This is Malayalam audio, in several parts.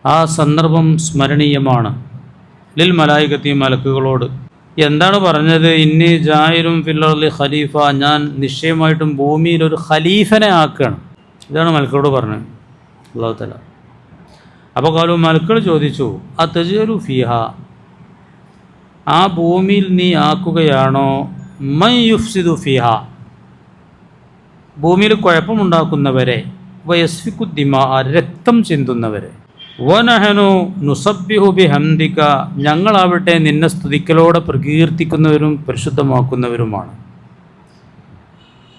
ആ സന്ദർഭം സ്മരണീയമാണ്. ലിൽ മലായികത്തി മലക്കുകളോട് എന്താണ് പറഞ്ഞത്? ഇന്നി ജായിലും ഫിൽ അർളി ഖലീഫ, ഞാൻ നിശ്ചയമായിട്ടും ഭൂമിയിൽ ഒരു ഖലീഫനെ ആക്കുകയാണ്. ഇതാണ് മലക്കുകളോട് പറഞ്ഞത് അല്ലാഹു തആല. അപ്പോൾ കാലു മലക്കുകൾ ചോദിച്ചു, അതജലു ഫീഹ, ആ ഭൂമിയിൽ നീ ആക്കുകയാണോ മൻ യുഫ്സിദു ഫീഹ, ഭൂമിയിൽ കുഴപ്പമുണ്ടാക്കുന്നവരെ, വയസ്ഫിക്കു ദിമാ, രക്തം ചിന്തുന്നവരെ, വനഹനു നുസബ്ബിഹു ബിഹംദിക, ഞങ്ങളാവട്ടെ നിന്നെ സ്തുതിക്കലോടെ പ്രകീർത്തിക്കുന്നവരും പരിശുദ്ധമാക്കുന്നവരുമാണ്,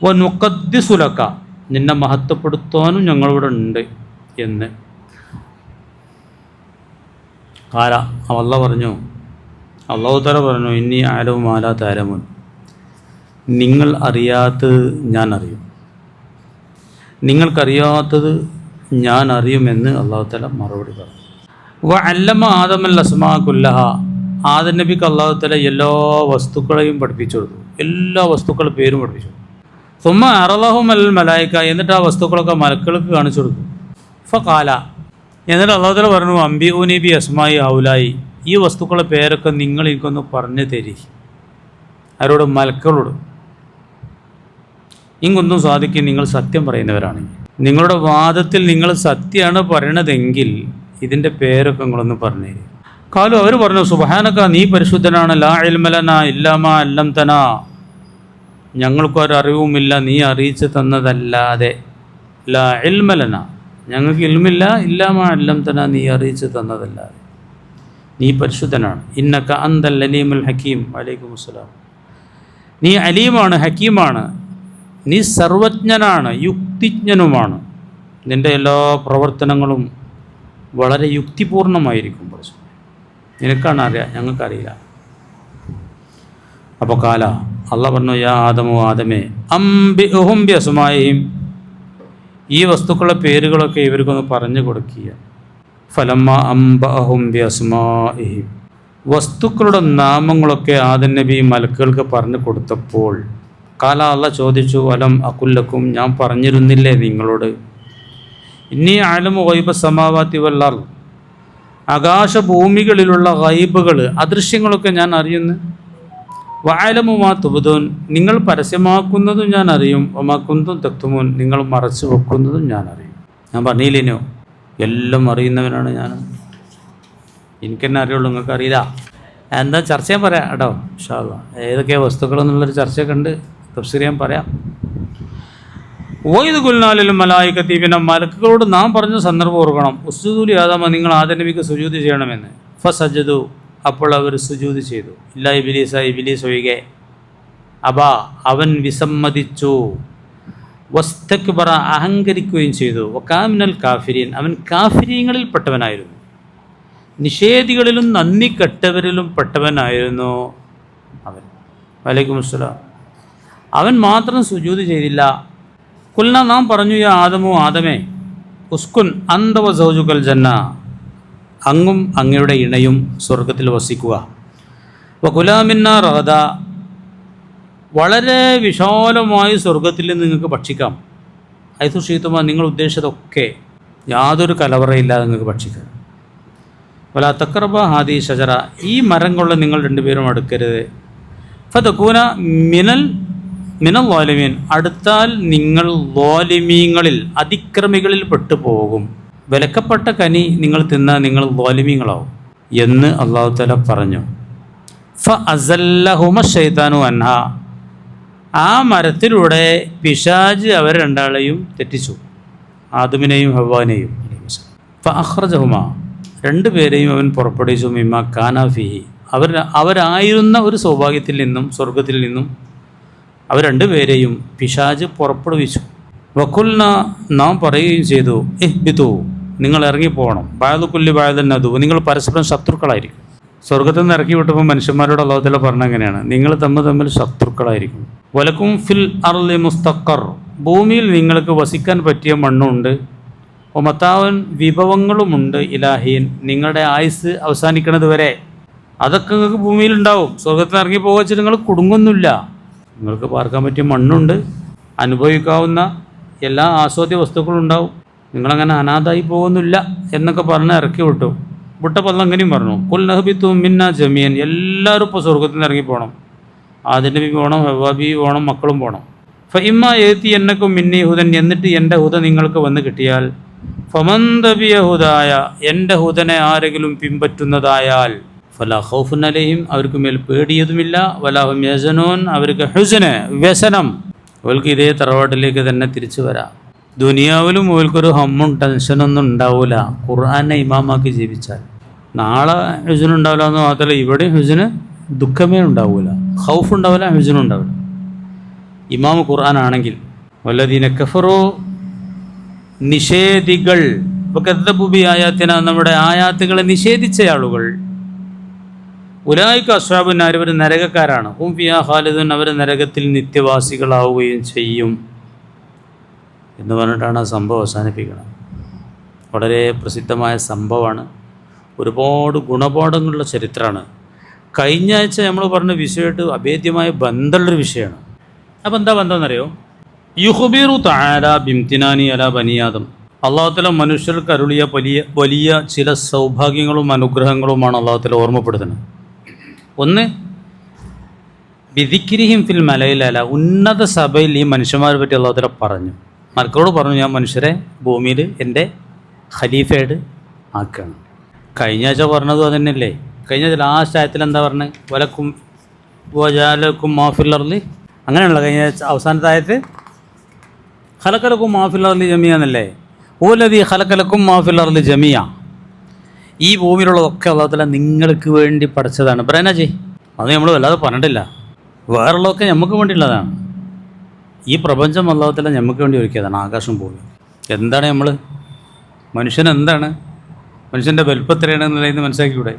വനുഖദ്ദിസു ലക, നിന്നെ മഹത്വപ്പെടുത്താനും ഞങ്ങളിവിടെ ഉണ്ട് എന്ന്. കാല അല്ലാഹു പറഞ്ഞു, അല്ലാഹു തആല പറഞ്ഞു, ഇന്നി അഅലമു മാ ലാ തഅലമൂൻ, നിങ്ങൾ അറിയാത്തത് ഞാൻ അറിയും, നിങ്ങൾക്കറിയാത്തത് ഞാൻ അറിയുമെന്ന് അല്ലാഹു തആല മറുപടി പറഞ്ഞു. വഅല്ലമ ആദമൽ അസ്മാ കുല്ലഹ, ആദം നബിക്ക് അല്ലാഹു തആല എല്ലാ വസ്തുക്കളെയും പഠിപ്പിച്ചു കൊടുത്തു, എല്ലാ വസ്തുക്കളുടെ പേരും പഠിപ്പിച്ചു. സുമ്മ അറളഹും അൽ മലായിക, എന്നിട്ട് ആ വസ്തുക്കളൊക്കെ മലക്കുകൾക്ക് കാണിച്ചു കൊടുത്തു. ഫഖാല, എന്നിട്ട് അല്ലാഹു തആല പറഞ്ഞു, അംബിഊനി ബി അസ്മായി ഹൗലായി, ഈ വസ്തുക്കളുടെ പേരൊക്കെ നിങ്ങൾ എനിക്കൊന്ന് പറഞ്ഞു തരി. അവരോട്, മലക്കുകളോട്. ഇങ്ങൊന്നും സാധിക്കും, നിങ്ങൾ സത്യം പറയുന്നവരാണെങ്കിൽ, നിങ്ങളുടെ വാദത്തിൽ നിങ്ങൾ സത്യമാണ് പറയണതെങ്കിൽ ഇതിൻ്റെ പേരൊക്കെ നിങ്ങളൊന്ന് പറഞ്ഞു തരും. കാലു, അവർ പറഞ്ഞു, സുബ്ഹാനക, നീ പരിശുദ്ധനാണ്, ലാ ഇൽമ ലനാ ഇല്ലാ മാ അല്ലംതനാ, ഞങ്ങൾക്കൊരറിവുമില്ല നീ അറിയിച്ചു തന്നതല്ലാതെ, ലാ ഇൽമ ലനാ, ഞങ്ങൾക്ക് ഇൽമില്ല, ഇല്ലാ മാ അല്ലംതനാ, നീ അറിയിച്ചു തന്നതല്ലാതെ, നീ പരിശുദ്ധനാണ്. ഇന്നക അന്തൽ അലീമുൽ ഹക്കീം, വലൈക്കും അസ്സലാം, നീ അലീമാണ്, ഹക്കീമാണ്, നീ സർവജ്ഞനാണ്, യുക്തിജ്ഞനുമാണ്, നിൻ്റെ എല്ലാ പ്രവർത്തനങ്ങളും വളരെ യുക്തിപൂർണമായിരിക്കും. പഠിച്ചു, നിനക്കാണ് അറിയാം, ഞങ്ങൾക്കറിയില്ല. അപ്പോൾ കാല അല്ലാഹ് പറഞ്ഞു, യാ ആദമു, ആദമേ, അംബിഉഹും ബി അസ്മാഇഹിം, ഈ വസ്തുക്കളുടെ പേരുകളൊക്കെ ഇവർക്കൊന്ന് പറഞ്ഞു കൊടുക്കുക. ഫലമ്മ അംബഅഹും ബി അസ്മാഇഹിം, വസ്തുക്കളുടെ നാമങ്ങളൊക്കെ ആദം നബി മലക്കുകൾക്ക് പറഞ്ഞു കൊടുത്തപ്പോൾ കാല അല്ലാഹ് ചോദിച്ചു, അലം അകുല്ലക്കും, ഞാൻ പറഞ്ഞിരുന്നില്ലേ നിങ്ങളോട്, ഇന്നി അഅലമു ഗൈബ സമാവാതി വൽ അർദ്, ആകാശഭൂമികളിലുള്ള ഗൈബുകൾ, അദൃശ്യങ്ങളൊക്കെ ഞാൻ അറിയുന്നു. വഅലമു മാ തുബ്ദൂൻ, നിങ്ങൾ പരസ്യമാക്കുന്നതും ഞാൻ അറിയും. വമാ കുന്തും തക്തുമൂൻ, നിങ്ങൾ മറച്ചു വെക്കുന്നതും ഞാൻ അറിയും. ഞാൻ പറഞ്ഞില്ലേനോ, എല്ലാം അറിയുന്നവനാണ് ഞാൻ, എനിക്കെന്നെ അറിയുള്ളൂ, നിങ്ങൾക്ക് അറിയില്ല. എന്താ ചർച്ച ചെയ്യാൻ പറയാം കേട്ടോ, ഇൻഷാ അല്ലാഹ്. ഏതൊക്കെ വസ്തുക്കളെന്നുള്ളൊരു ചർച്ചയൊക്കെ ഉണ്ട്, തഫ്സീർ ചെയ്യാൻ പറയാം. വൈദ് ഖുൽനാലിൽ മലായികത്തി, പിന്നെ മലക്കുകളോട് നാം പറഞ്ഞ സന്ദർഭം ഓർക്കണം. ഉസ്ജുദു ആദമ, നിങ്ങൾ ആദം നബിക്ക് സുജൂദ് ചെയ്യണമെന്ന്. ഫസജദു, അപ്പോൾ അവർ സുജൂദ് ചെയ്തു. ഇല്ലാ ഇബ്ലീസ, ഇബ്ലീസ് ഒഴികെ. അബാ, അവൻ വിസമ്മതിച്ചു. വസ്തക്ബറ, അഹങ്കരിക്കുകയും ചെയ്തു. വകാമിനൽ കാഫിരീൻ, അവൻ കാഫിരീങ്ങളിൽ പെട്ടവനായിരുന്നു, നിഷേധികളിലും നന്ദി കെട്ടവരിലും പെട്ടവനായിരുന്നു അവൻ. വലൈക്കും അസ്സലാം. അവൻ മാത്രം സുജൂദ് ചെയ്തില്ല. കുൽന, നാം പറഞ്ഞു, യാ ആദമു, ആദമേ, ഉസ്കുൻ അന്ത വ സൗജുകൽ ജന്ന, അങ്ങും അങ്ങയുടെ ഇണയും സ്വർഗത്തിൽ വസിക്കുക. വകുലാ മിന്നാ റഗദ, വളരെ വിശാലമായി സ്വർഗത്തിൽ നിങ്ങൾക്ക് ഭക്ഷിക്കാം. ഹൈസു ശീതുമ, നിങ്ങൾ ഉദ്ദേശിച്ചതൊക്കെ, യാതൊരു കലവറയില്ലാതെ നിങ്ങൾക്ക് ഭക്ഷിക്കാം. വലാ തഖറബ ഹാദി ഷജറ, ഈ മരം കൊണ്ട് നിങ്ങൾ രണ്ടുപേരും അടുക്കരുത്. ഫതകൂന മിനൽ ളാലിമീൻ, അടുത്താൽ നിങ്ങൾ ളാലിമീങ്ങളിൽ, അതിക്രമികളിൽ പെട്ടുപോകും. വിലക്കപ്പെട്ട കനി നിങ്ങൾ തിന്നാൽ നിങ്ങൾ ളാലിമീങ്ങളാവും എന്ന് അല്ലാഹു തആല പറഞ്ഞു. ഫഅസല്ലഹുമ ശൈത്താനു അൻഹാ, ആ മരത്തിലൂടെ പിശാച് അവർ രണ്ടാളെയും തെറ്റിച്ചു, ആദമിനെയും ഹവ്വാനെയും. ഫഅഖ്റജഹുമ, രണ്ടുപേരെയും അവൻ പുറപ്പെടുവിച്ചു. മിമ്മാ കാനാ ഫീഹി, അവരായിരുന്ന ഒരു സൗഭാഗ്യത്തിൽ നിന്നും, സ്വർഗത്തിൽ നിന്നും അവർ രണ്ടുപേരെയും പിശാച് പുറപ്പെടുവിച്ചു. വഖുൽന, നാം പറയുകയും ചെയ്തു, ഇഹ്ബിതു, നിങ്ങൾ ഇറങ്ങിപ്പോകണം. ബഅദുകുല്ലി ബഅദിൻ അദു, നിങ്ങൾ പരസ്പരം ശത്രുക്കളായിരിക്കും. സ്വർഗത്തിൽ നിന്ന് ഇറക്കി വിട്ടപ്പോൾ മനുഷ്യന്മാരോട് അല്ലാഹു തആല പറഞ്ഞ എങ്ങനെയാണ്, നിങ്ങൾ തമ്മിൽ ശത്രുക്കളായിരിക്കും. വലക്കും ഫിൽ അർളി മുസ്തഖർ, ഭൂമിയിൽ നിങ്ങൾക്ക് വസിക്കാൻ പറ്റിയ മണ്ണുണ്ട്. മത്താവൻ, വിഭവങ്ങളുമുണ്ട്. ഇലാഹീൻ, നിങ്ങളുടെ ആയുസ് അവസാനിക്കുന്നത് വരെ അതൊക്കെ നിങ്ങൾക്ക് ഭൂമിയിലുണ്ടാവും. സ്വർഗത്തിൽ ഇറങ്ങി പോകാൻ നിങ്ങൾ കുടുങ്ങൊന്നുമില്ല. നിങ്ങൾക്ക് പാർക്കാൻ പറ്റിയ മണ്ണുണ്ട്, അനുഭവിക്കാവുന്ന എല്ലാ ആസ്വാദ്യ വസ്തുക്കളും ഉണ്ടാവും. നിങ്ങളങ്ങനെ അനാഥായി പോകുന്നില്ല എന്നൊക്കെ പറഞ്ഞ് ഇറക്കി വിട്ടു. വിട്ടപ്പോൾ അങ്ങനെയും പറഞ്ഞു, കുൽ നഹ്ബിത്തു മിന്നാ ജമീഅൻ, എല്ലാവരും ഇപ്പോൾ സ്വർഗത്തിൽ നിന്ന് ഇറങ്ങി പോകണം. ആദം നബി പോകണം, ഹവ്വാ ബീവി പോകണം, മക്കളും പോകണം. ഫഇമ്മാ യഅതി എന്നക്കും മിന്നി ഹുദൻ, എന്നിട്ട് എൻ്റെ ഹുദ നിങ്ങൾക്ക് വന്ന് കിട്ടിയാൽ, ഫമൻ തബിയ ഹുദായ, എൻ്റെ ഹുദനെ ആരെങ്കിലും പിൻപറ്റുന്നതായാൽ, ഫലാ ഖൗഫുൻ അലൈഹിം, അവർക്ക് മേൽ പേടിയതുമില്ല, വലാ ഹും യഹ്സനൂൻ, അവർക്ക് ഹുസ്ന് വ്യസനം, അവർക്ക് ഇതേ തറവാട്ടിലേക്ക് തന്നെ തിരിച്ചു വരാം. ദുനിയാവിലും അവൾക്കൊരു ഹമ്മും ടെൻഷനൊന്നും ഉണ്ടാവില്ല ഖുർആനെ ഇമാമാക്കി ജീവിച്ചാൽ. നാളെ ഹുസ്നുണ്ടാവില്ല എന്ന് മാത്രമല്ല, ഇവിടെയും ഹുസ്ന് ദുഃഖമേ ഉണ്ടാവില്ല, ഖൗഫ് ഉണ്ടാവില്ല, ഹുസ്നുണ്ടാവില്ല. ഇമാം ഖുർആനാണെങ്കിൽ വല്ലദീന കഫറു, നിഷേധികൾ, വകദ്ദബു ആയാത്തിന, നമ്മുടെ ആയാത്തുകളെ നിഷേധിച്ച ആളുകൾ, ഉലൈക അസ്ഹാബുൻ നാർ, അവർ നരകക്കാരാണ്, ഹും ഫിഹാ ഖാലിദൂൻ, അവർ നരകത്തിൽ നിത്യവാസികളാവുകയും ചെയ്യും എന്ന് പറഞ്ഞിട്ടാണ് ആ സംഭവം അവസാനിപ്പിക്കുന്നത്. വളരെ പ്രസിദ്ധമായ സംഭവമാണ്, ഒരുപാട് ഗുണപാഠങ്ങളുള്ള ചരിത്രമാണ്. കഴിഞ്ഞ ആഴ്ച നമ്മൾ പറഞ്ഞ വിഷയമായിട്ട് അഭേദ്യമായ ബന്ധമുള്ളൊരു വിഷയമാണ്. അപ്പോൾ എന്താ ബന്ധം എന്നറിയോ? യുഖ്ബിറു തആല ബിംതിനാനി അലാ ബനി ആദം, അല്ലാഹു തആല മനുഷ്യർക്ക് അരുളിയ വലിയ ചില സൗഭാഗ്യങ്ങളും അനുഗ്രഹങ്ങളുമാണ് അല്ലാഹു തആല ഓർമ്മപ്പെടുത്തുന്നത്. ഒന്ന്, ബിദിക്രിഹിം ഫിൽ മലയിൽ അല, ഉന്നത സഭയിൽ ഈ മനുഷ്യന്മാരെ പറ്റി അല്ലാഹു തആല പറഞ്ഞു. മലക്കളോട് പറഞ്ഞു, ഞാൻ മനുഷ്യരെ ഭൂമിയിൽ എൻ്റെ ഖലീഫയായിട്ട് ആക്കുകയാണ്. കഴിഞ്ഞ ആഴ്ച പറഞ്ഞതും അതന്നെയല്ലേ? കഴിഞ്ഞ ലാസ്റ്റ് ആയത്തിൽ എന്താ പറഞ്ഞത്? വലക്കും വജാലക്കും മാഫിൽ അർളി, അങ്ങനെയുള്ള കഴിഞ്ഞ അവസാനത്തെ ആയത്ത് ഖലഖലക്കും മാഫിൽ അർളി ജമിയ എന്നല്ലേ? ഓലദീ ഖലഖലക്കും മാഫിൽ അർളി ജമിയ, ഈ ഭൂമിയിലുള്ളതൊക്കെ അല്ലാഹു തആല നിങ്ങൾക്ക് വേണ്ടി പഠിച്ചതാണ്. പറയാനാജി അത് നമ്മൾ വല്ലാതെ പറഞ്ഞിട്ടില്ല. വേറുള്ളതൊക്കെ നമുക്ക് വേണ്ടിയുള്ളതാണ്. ഈ പ്രപഞ്ചം അല്ലാഹു തആല നമുക്ക് വേണ്ടി ഒരുക്കിയതാണ്, ആകാശം ഭൂമി. എന്താണ് നമ്മൾ മനുഷ്യൻ, എന്താണ് മനുഷ്യൻ്റെ വലുപ്പത്തിലാണെന്നുള്ളതെന്ന് മനസ്സിലാക്കിക്കൂടെ?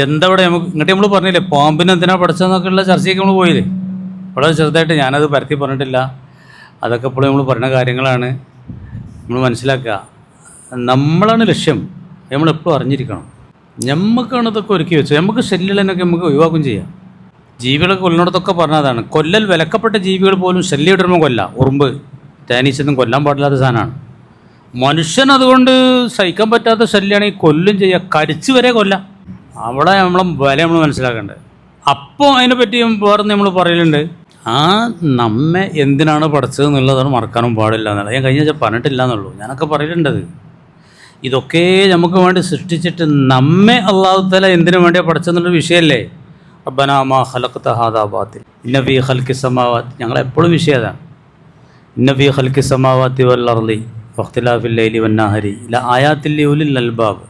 എന്താ ഇവിടെ നമുക്ക് ഇങ്ങോട്ട് നമ്മൾ പറഞ്ഞില്ലേ, പാമ്പിനെ എന്തിനാ പഠിച്ചതെന്നൊക്കെയുള്ള ചർച്ചയ്ക്ക് നമ്മൾ പോയില്ലേ? വളരെ ചെറുതായിട്ട്, ഞാനത് പരത്തി പറഞ്ഞിട്ടില്ല. അതൊക്കെ ഇപ്പോൾ നമ്മൾ പറഞ്ഞ കാര്യങ്ങളാണ്. നമ്മൾ മനസ്സിലാക്കുക, നമ്മളാണ് ലക്ഷ്യം. നമ്മളെപ്പോഴും അറിഞ്ഞിരിക്കണം. നമുക്കാണ് ഇതൊക്കെ ഒരുക്കി വെച്ചത്. നമുക്ക് ശല്യങ്ങളൊക്കെ നമുക്ക് ഒഴിവാക്കും ചെയ്യാം. ജീവികളൊക്കെ കൊല്ലിനോടത്തൊക്കെ പറഞ്ഞതാണ്. കൊല്ലൽ വിലക്കപ്പെട്ട ജീവികൾ പോലും ശല്യം ഇടുമ്പോൾ കൊല്ലാം. ഉറുമ്പ്, തേനീച്ചൊന്നും കൊല്ലാൻ പാടില്ലാത്ത സാധനമാണ്. മനുഷ്യൻ അതുകൊണ്ട് സഹിക്കാൻ പറ്റാത്ത ശല്യമാണെങ്കിൽ കൊല്ലും ചെയ്യുക, കരിച്ചു വരെ കൊല്ലാം. അവിടെ നമ്മളെ വില നമ്മൾ മനസ്സിലാക്കേണ്ടത്. അപ്പോൾ അതിനെപ്പറ്റി വേറെ നമ്മൾ പറയലുണ്ട്, ആ നമ്മെ എന്തിനാണ് പഠിച്ചത് എന്നുള്ളതാണ് മറക്കാനും പാടില്ല എന്നുള്ളത്. ഞാൻ കഴിഞ്ഞ പറഞ്ഞിട്ടില്ല എന്നുള്ളൂ, ഞാനൊക്കെ പറയലുണ്ടത്. ഇതൊക്കെ നമുക്ക് വേണ്ടി സൃഷ്ടിച്ചിട്ട് നമ്മെ അല്ലാഹു തആല എന്തിനു വേണ്ടിയാണ് പഠിച്ചെന്നുള്ള വിഷയമല്ലേ? റബ്ബനാ മാ ഖലഖ്ത ഹാദാ ബാതിൽ ഇന്ന ഫീ ഖൽഖി സമാവാതി, ഞങ്ങളെപ്പോഴും വിഷയതാണ്. ഇന്ന ഫീ ഖൽഖി സമാവാതി വൽ അർളി വഖ്തിലാഫിൽ ലൈലി വന്നഹാരി ലആയാത്തിൽ ലിഉലിൽ അൽബാബ്,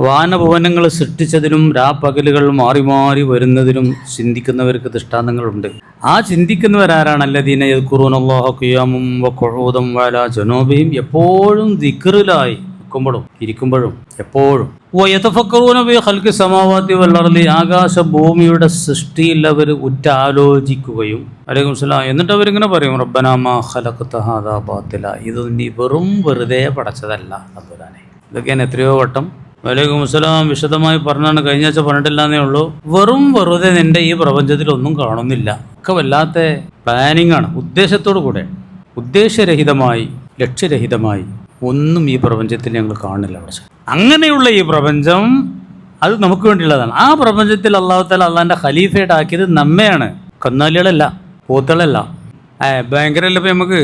വാനഭവനങ്ങൾ സൃഷ്ടിച്ചതിനും രാപ്പകലുകൾ മാറി മാറി വരുന്നതിനും ചിന്തിക്കുന്നവർക്ക് ദൃഷ്ടാന്തങ്ങളുണ്ട്. ആ ചിന്തിക്കുന്നവരാരാണ്? അല്ലദീന യദ്കുറൂനല്ലാഹ ഖിയാമൻ വഖുഊദൻ വഅലാ ജനൂബിഹിം, എപ്പോഴും ദിക്റിലായി നിൽക്കുമ്പോഴും ഇരിക്കുമ്പോഴും എപ്പോഴും. വയതഫക്കറൂന ഫീ ഖൽഖി സമാവാതി വൽ അർളി, ആകാശ ഭൂമിയുടെ സൃഷ്ടിയിൽ അവർ ഉറ്റാലോചിക്കുകയും, അലൈക്കും സലാം, എന്നിട്ട് അവരിങ്ങനെ പറയും, റബ്ബനാ മാ ഖലഖ്ത ഹാദാ ബാതില, ഇത് നീ വെറും വെറുതെ പടച്ചതല്ല തമ്പുരാനെ. ഇതൊക്കെ ഞാൻ എത്രയോ വട്ടം വലൈക്കും അസ്സലാം വിശദമായി പറഞ്ഞാണ്, കഴിഞ്ഞ ആഴ്ച പറഞ്ഞിട്ടില്ല എന്നേ ഉള്ളൂ. വെറും വെറുതെ നിൻ്റെ ഈ പ്രപഞ്ചത്തിൽ ഒന്നും കാണുന്നില്ല. ഒക്കെ വല്ലാത്ത പ്ലാനിങ് ആണ്, ഉദ്ദേശത്തോടു കൂടെ, ഉദ്ദേശരഹിതമായി ലക്ഷ്യരഹിതമായി ഒന്നും ഈ പ്രപഞ്ചത്തിൽ ഞങ്ങൾ കാണില്ല. പക്ഷെ അങ്ങനെയുള്ള ഈ പ്രപഞ്ചം അത് നമുക്ക് വേണ്ടിയുള്ളതാണ്. ആ പ്രപഞ്ചത്തിൽ അല്ലാഹു തആല അള്ളാഹിൻ്റെ ഖലീഫയായിട്ട് ആക്കിയത് നമ്മെയാണ്, കന്നാലികളല്ല, പോത്തുകളല്ല. ഭയങ്കരമല്ല. ഇപ്പം നമുക്ക്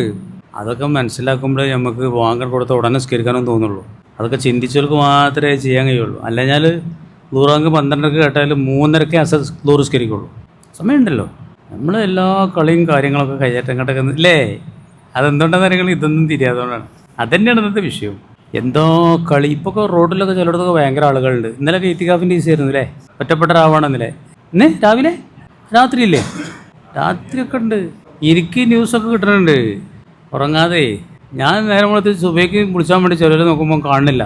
അതൊക്കെ മനസ്സിലാക്കുമ്പോഴേ നമുക്ക് വാങ്ങൽ കൊടുത്ത ഉടനെ സ്കരിക്കാനും തോന്നുള്ളൂ. അതൊക്കെ ചിന്തിച്ചവർക്ക് മാത്രമേ ചെയ്യാൻ കഴിയുള്ളൂ. അല്ലെങ്കിൽ ലൂറാങ്ക് 12 കേട്ടാൽ 3:30 അസർ ലൂറിസ്കരിക്കുള്ളൂ. സമയമുണ്ടല്ലോ. നമ്മൾ എല്ലാ കളിയും കാര്യങ്ങളൊക്കെ കയ്യേറ്റം കേട്ടൊക്കെ അല്ലേ? അതെന്തുകൊണ്ടാണെന്ന് അറിയങ്ങൾ ഇതൊന്നും തിരിയാത്തതുകൊണ്ടാണ്. അതുതന്നെയാണ് ഇന്നത്തെ വിഷയം. എന്തോ കളി. ഇപ്പോൾ റോഡിലൊക്കെ ചിലയിടത്തൊക്കെ ഭയങ്കര ആളുകളുണ്ട്. ഇന്നലെ ഇത്തികാഫിൻ്റെ ഈസി ആയിരുന്നു അല്ലേ? ഒറ്റപ്പെട്ട രാവാണെന്നല്ലേ? ഇന്ന് രാവിലെ രാത്രിയില്ലേ? രാത്രിയൊക്കെ ഉണ്ട്. ഇരിക്കി ന്യൂസൊക്കെ കിട്ടുന്നുണ്ട് ഉറങ്ങാതെ. ഞാൻ നേരം കൊടുത്ത് സുബൈക്ക് വിളിച്ചാൻ വേണ്ടി ചിലർ നോക്കുമ്പോൾ കാണുന്നില്ല.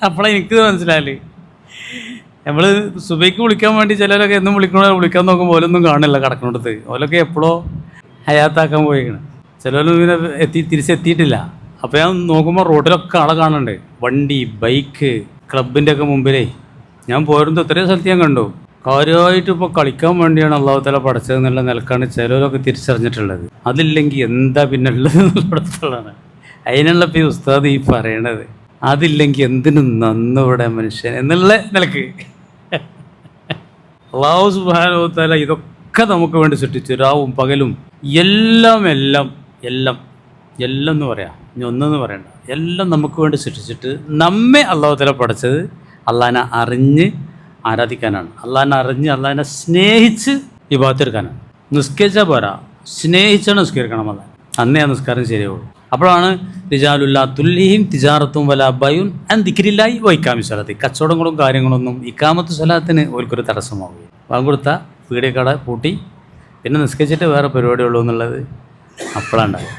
അപ്പോഴാണ് എനിക്ക് മനസ്സിലായാൽ നമ്മൾ സുബൈക്ക് വിളിക്കാൻ വേണ്ടി ചിലരൊക്കെ എന്നും വിളിക്കാൻ നോക്കുമ്പോൾ ഓലൊന്നും കാണില്ല കിടക്കുന്നിടത്ത്. ഓലൊക്കെ എപ്പോഴോ ഹയാത്താക്കാൻ പോയിക്കണം. ചിലവരും ഇങ്ങനെ തിരിച്ചെത്തിയിട്ടില്ല. അപ്പോൾ ഞാൻ നോക്കുമ്പോൾ റോഡിലൊക്കെ ആളെ കാണുന്നുണ്ട്. വണ്ടി, ബൈക്ക്, ക്ലബിൻ്റെ ഒക്കെ മുമ്പിലേ ഞാൻ പോരുന്നത് എത്രയോ സ്ഥലത്ത് ഞാൻ കണ്ടു. കാര്യമായിട്ട് ഇപ്പോൾ കളിക്കാൻ വേണ്ടിയാണ് അല്ലാഹു തആല പഠിച്ചതെന്നുള്ള നിലക്കാണ് ചിലരൊക്കെ തിരിച്ചറിഞ്ഞിട്ടുള്ളത്. അതില്ലെങ്കിൽ എന്താ പിന്നെ ഉള്ളത് എന്നുള്ളതാണ്. അതിനുള്ള ഈ ഉസ്താദ് ഈ പറയണത്. അതില്ലെങ്കിൽ എന്തിനും നന്നിവിടെ മനുഷ്യൻ എന്നുള്ള നിലക്ക് അല്ലാഹു സുബ്ഹാനഹു വ തആല ഇതൊക്കെ നമുക്ക് വേണ്ടി സൃഷ്ടിച്ചു. രാവും പകലും എല്ലാം എല്ലാം എല്ലാം എല്ലാം എന്ന് പറയാം, ഇനി ഒന്നെന്ന് പറയണ്ട, എല്ലാം നമുക്ക് വേണ്ടി സൃഷ്ടിച്ചിട്ട് നമ്മെ അല്ലാഹു തആല പഠിച്ചത് അള്ളാഹിനെ അറിഞ്ഞ് ആരാധിക്കാനാണ്. അള്ളാഹിനെ അറിഞ്ഞ് അള്ളാഹിനെ സ്നേഹിച്ച് ഇബാദത്തെടുക്കാനാണ്. നിസ്കരിച്ചാൽ പോരാ, സ്നേഹിച്ചാണ് നിസ്കരിക്കണം. അല്ല അന്നേ ആ നിസ്കാരം ശരിയാവുള്ളൂ. അപ്പോഴാണ് റിജാലുല്ലാ തുൽഹിഹിം തിജാറത്തും വലാ ബൈഉൻ അൻ ദിക്രില്ലാഹി വ ഇഖാമിസ് സ്വലാത്ത്. കച്ചവടങ്ങളും കാര്യങ്ങളൊന്നും ഇഖാമത്ത് സ്വലാത്തിന് ഓൽക്കൊരു തടസ്സമാവുകയും വാങ്ങ് കൊടുത്ത പീടികക്കട പൂട്ടി പിന്നെ നിസ്കരിച്ചിട്ട് വേറെ പരിപാടിയുള്ളൂ എന്നുള്ളത് അപ്പോഴാണ്ടായി.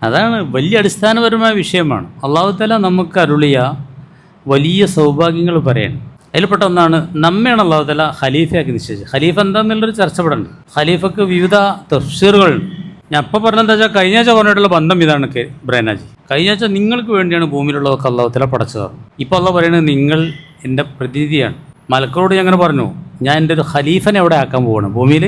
അതാണ് വലിയ അടിസ്ഥാനപരമായ വിഷയമാണ്. അല്ലാഹു തആല നമുക്ക് അരുളിയ വലിയ സൗഭാഗ്യങ്ങൾ പറയണം. അതിൽപ്പെട്ട ഒന്നാണ് നമ്മയാണ് അല്ലാഹു തആല ഖലീഫയാക്കി നിശ്ചയിച്ചത്. ഖലീഫ എന്താണെന്നുള്ളൊരു ചർച്ച ഇവിടെ ഉണ്ട്. ഖലീഫക്ക് വിവിധ തഫ്സീറുകളുണ്ട്. ഞാൻ അപ്പം പറഞ്ഞെന്താ വെച്ചാൽ കഴിഞ്ഞ ആഴ്ച പറഞ്ഞിട്ടുള്ള ബന്ധം ഇതാണ് ബ്രൈനാജി. കഴിഞ്ഞ ആഴ്ച നിങ്ങൾക്ക് വേണ്ടിയാണ് ഭൂമിയിലുള്ളതൊക്കെ അല്ലാഹു തആല പടച്ചത്. ഇപ്പോൾ അല്ലാഹു പറയുന്നത് നിങ്ങൾ എൻ്റെ പ്രതിനിധിയാണ്. മലക്കളോട് ഞാൻ അങ്ങനെ പറഞ്ഞു, ഞാൻ എൻ്റെ ഒരു ഖലീഫനെ അവിടെ ആക്കാൻ പോവാണ് ഭൂമിയിൽ.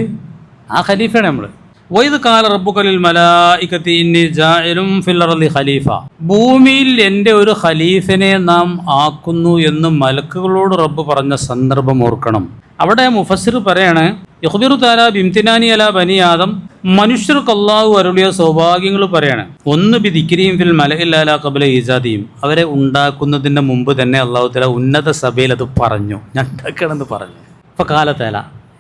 ആ ഖലീഫയാണ് നമ്മൾ. വൈദ് ഖാല റബ്ബുക ലിൽ മലായികതി ഇന്നി ജാഇലുൻ ഫിൽ അർളി ഖലീഫ. ഭൂമിയിൽ എൻ്റെ ഒരു ഖലീഫനെ നാം ആക്കുന്നു എന്ന് മലക്കുകളോട് റബ്ബ് പറഞ്ഞ സന്ദർഭം ഓർക്കണം. അവിടെ മുഫസ്സിർ പറയാണ്, യുഖ്ബിറു തആല ബിംതിനാനി അലാ ബനി ആദം. മനുഷ്യർക്ക് അല്ലാഹു അരുളിയ സൗഭാഗ്യങ്ങൾ പറയാണ്. ഒന്ന് ബി ദിക്രിഹിം ഫിൽ മലഇൽ അലാ ഖബ്ല ഈജാദിഹിം. അവരെ ഉണ്ടാക്കുന്നതിൻ്റെ മുമ്പ് തന്നെ അല്ലാഹു തആല ഉന്നത സഭയിൽ അത് പറഞ്ഞു, ഞാൻ ഉണ്ടാക്കണമെന്ന് പറഞ്ഞു. അപ്പോൾ കാല തആല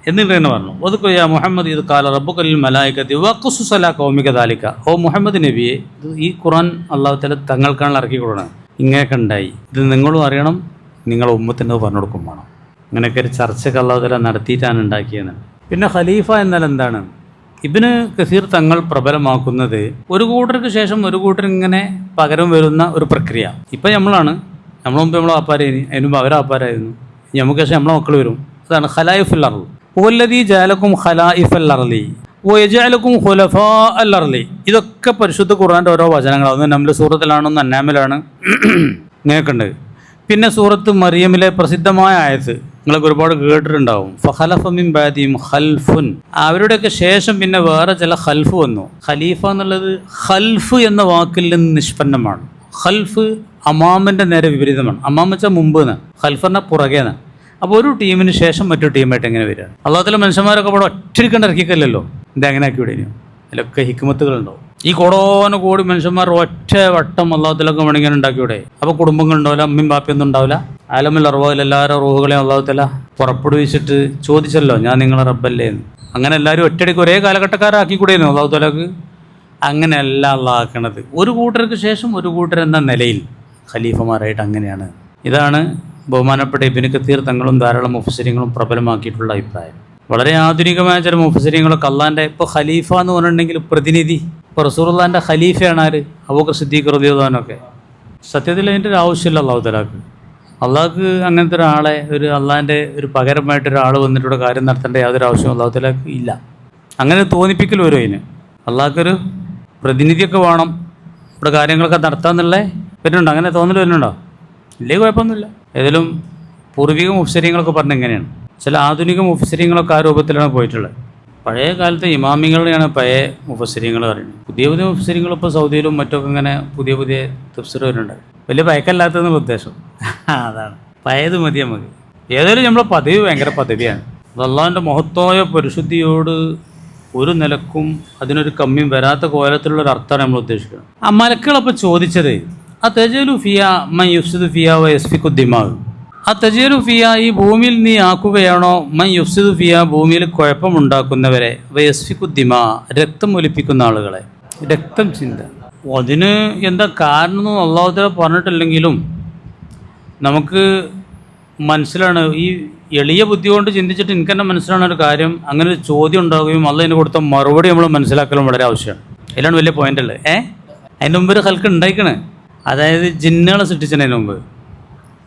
എന്നിട്ട് തന്നെ പറഞ്ഞു, ഒതുക്കോ യാ മുഹമ്മദ് ഇത് കാല റബ്ബുക ലിൽ മലായികതി വഖ്സുസ് അലാ ഖൗമിക ദാലിക. ഓ മുഹമ്മദ് നബിയെ, ഈ ഖുർആൻ അല്ലാഹു തആല തങ്ങൾക്കാണ് ഇറക്കി കൊടുക്കണം. ഇങ്ങനെയൊക്കെ ഉണ്ടായി, ഇത് നിങ്ങളും അറിയണം, നിങ്ങളുടെ ഉമ്മത്തിന് പറഞ്ഞു കൊടുക്കും വേണം. അങ്ങനെയൊക്കെ ഒരു ചർച്ചയൊക്കെ അല്ലാഹു തആല നടത്തിയിട്ടാണ് ഉണ്ടാക്കിയത്. പിന്നെ ഖലീഫ എന്നാൽ എന്താണ്? ഇബ്നു കസീർ തങ്ങൾ പ്രബലമാക്കുന്നത് ഒരു കൂട്ടർക്ക് ശേഷം ഒരു കൂട്ടർ ഇങ്ങനെ പകരം വരുന്ന ഒരു പ്രക്രിയ. ഇപ്പം നമ്മളെ മുമ്പ് നമ്മളെ ആപ്പാരായിരുന്നു, അതിന് മുമ്പ് അവരെ ആപ്പാരായിരുന്നു, നമുക്ക് ശേഷം നമ്മളെ മക്കൾ വരും. അതാണ് ഖലായിഫുൽ അർള്. ഹുവല്ലദീ ജഅലകും ഖലായിഫൽ അർളി വയജഅലകും ഖുലഫാ അൽ അർളി. ഇതൊക്കെ പരിശുദ്ധ ഖുർആൻ്റെ ഓരോ വചനങ്ങളാണ്. ഒന്ന് നമ്മൾ സൂറത്തിലാണ്, ഒന്ന് അന്നാമിലാണ്, ഇങ്ങനെയൊക്കെ ഉണ്ട്. പിന്നെ സൂറത്ത് മറിയമിലെ പ്രസിദ്ധമായ ആയത്ത് നിങ്ങളൊക്കെ ഒരുപാട് കേട്ടിട്ടുണ്ടാവും, ഫഖലഫ മിൻ ബഅദിഹിം ഖൽഫുൻ. അവരുടെയൊക്കെ ശേഷം പിന്നെ വേറെ ചില ഖൽഫ് വന്നു. ഖലീഫ എന്നുള്ളത് ഖൽഫ് എന്ന വാക്കിൽ നിന്ന് നിഷ്പന്നമാണ്. ഖൽഫ് അമാമിൻ്റെ നേരെ വിപരീതമാണ്. അമാം വെച്ചാൽ മുമ്പ് എന്നാണ്, ഖൽഫ് പറഞ്ഞാൽ പുറകെ. അപ്പോൾ ഒരു ടീമിന് ശേഷം മറ്റൊരു ടീമായിട്ട് എങ്ങനെ വരിക? അല്ലാഹു തആല മനുഷ്യന്മാരൊക്കെ ഇവിടെ ഒറ്റയ്ക്ക് ഇറക്കിക്കല്ലോ, ഇതെങ്ങനെ ആക്കി വിടേനു? അതിലൊക്കെ ഹിക്മത്തുകളുണ്ടാവും. ഈ കോടി മനുഷ്യന്മാർ ഒറ്റ വട്ടം അല്ലാഹു തആലക്ക് വേണമെങ്കിൽ ഉണ്ടാക്കിവിടെ. അപ്പോൾ കുടുംബങ്ങളുണ്ടാവില്ല, അമ്മയും ബാപ്പയൊന്നും ഉണ്ടാവില്ല. ആലമിൽ അറുപതിൽ എല്ലാവരും റൂഹുകളെയും അല്ലാഹു തആല പുറപ്പെടുവിച്ചിട്ട് ചോദിച്ചല്ലോ, ഞാൻ നിങ്ങളെ റബ്ബല്ലേ എന്ന്. അങ്ങനെ എല്ലാവരും ഒറ്റയടിക്ക് ഒരേ കാലഘട്ടക്കാരാക്കി കൂടെയായിരുന്നു അല്ലാഹു തആലക്ക്. അങ്ങനെയല്ല അല്ലാഹു ആക്കണത്. ഒരു കൂട്ടർക്ക് ശേഷം ഒരു കൂട്ടർ എന്ന നിലയിൽ ഖലീഫമാരായിട്ട് അങ്ങനെയാണ്. ഇതാണ് ബഹുമാനപ്പെട്ട ഇബ്നു കസീർ തങ്ങളും ധാരാളം മുഫസ്സിരീങ്ങളും പ്രബലമാക്കിയിട്ടുള്ള അഭിപ്രായം. വളരെ ആധുനികമായ ചില മുഫസ്സിരീങ്ങളൊക്കെ അള്ളാൻ്റെ ഇപ്പോൾ ഖലീഫ എന്ന് പറഞ്ഞിട്ടുണ്ടെങ്കിൽ പ്രതിനിധി. ഇപ്പോൾ റസൂലുള്ളാഹിൻ്റെ ഖലീഫയാണ് ആര്? അബൂബക്കർ സിദ്ദീഖ് റളിയല്ലാഹു അൻഹുവൊക്കെ. സത്യത്തിൽ അതിൻ്റെ ഒരു ആവശ്യമില്ല അല്ലാഹു തആലക്ക്. അള്ളാഹ്ക്ക് അങ്ങനത്തെ ഒരാളെ അള്ളാഹിൻ്റെ ഒരു പകരമായിട്ടൊരാൾ വന്നിട്ടുള്ള കാര്യം നടത്തേണ്ട യാതൊരു ആവശ്യവും അല്ലാഹു തആലക്ക് ഇല്ല. അങ്ങനെ തോന്നിപ്പിക്കൽ വരും അതിന്. അള്ളാഹ്ക്കൊരു പ്രതിനിധിയൊക്കെ വേണം ഇവിടെ കാര്യങ്ങളൊക്കെ നടത്താമെന്നുള്ള വരുന്നുണ്ടോ? അങ്ങനെ തോന്നൽ വരുന്നുണ്ടോ? ഇല്ലേ, കുഴപ്പമൊന്നുമില്ല. ഏതായാലും പൂർവിക മുഫസ്സിരീങ്ങളൊക്കെ പറഞ്ഞ എങ്ങനെയാണ്. ചില ആധുനിക മുഫസ്സിരീങ്ങളൊക്കെ ആ രൂപത്തിലാണ് പോയിട്ടുള്ളത്. പഴയ കാലത്തെ ഇമാമികളെയാണ് പഴയ മുഫസ്സിരീങ്ങൾ പറയുന്നത്. പുതിയ പുതിയ മുഫസ്സിരീങ്ങൾ ഇപ്പോൾ സൗദിയിലും മറ്റൊക്കെ ഇങ്ങനെ പുതിയ പുതിയ തഫ്സീർ വരുന്നുണ്ട്. വലിയ പഴക്കല്ലാത്തതെന്നുള്ള ഉദ്ദേശം അതാണ്. പഴയത് മതി നമുക്ക്. ഏതായാലും നമ്മളെ പദവി ഭയങ്കര പദവിയാണ്. അല്ലാഹുവിൻ്റെ മഹത്തായ പരിശുദ്ധിയോട് ഒരു നിലക്കും അതിനൊരു കമ്മിയും വരാത്ത കോലത്തിലുള്ളൊരു അർത്ഥമാണ് നമ്മൾ ഉദ്ദേശിക്കുന്നത്. ആ മലക്കുകളപ്പോൾ ചോദിച്ചത്, ആ തജലു ഫിയ മൻ യുഫ്സിദു ഫിയ വ യസ്ഫിക്കു ദിമാഗ്. ആ തജലു ഫിയ ഈ ഭൂമിയിൽ നീ ആക്കുകയാണോ, മൻ യുഫ്സിദു ഫിയ ഭൂമിയിൽ കുഴപ്പമുണ്ടാക്കുന്നവരെ, വ യസ്ഫിക്കു ദിമാ രക്തം ഒലിപ്പിക്കുന്ന ആളുകളെ. രക്തം ചിന്ത അതിന് എന്താ കാരണം അല്ലാഹു തആല പറഞ്ഞിട്ടില്ലെങ്കിലും നമുക്ക് മനസ്സിലാണ്. ഈ എളിയ ബുദ്ധി കൊണ്ട് ചിന്തിച്ചിട്ട് എനിക്ക് തന്നെ മനസ്സിലാണ് ഒരു കാര്യം. അങ്ങനെ ഒരു ചോദ്യം ഉണ്ടാവുകയും അള്ളാഹ് കൊടുത്ത മറുപടി നമ്മൾ മനസ്സിലാക്കലും വളരെ ആവശ്യമാണ്. അതിലാണ് വലിയ പോയിന്റ് ഉള്ളത്. അതിൻ്റെ മുമ്പ് ഒരു ഹൽക്ക് ഉണ്ടായിക്കണേ. അതായത് ജിന്നുകളെ സൃഷ്ടിച്ചതിന് മുമ്പ്,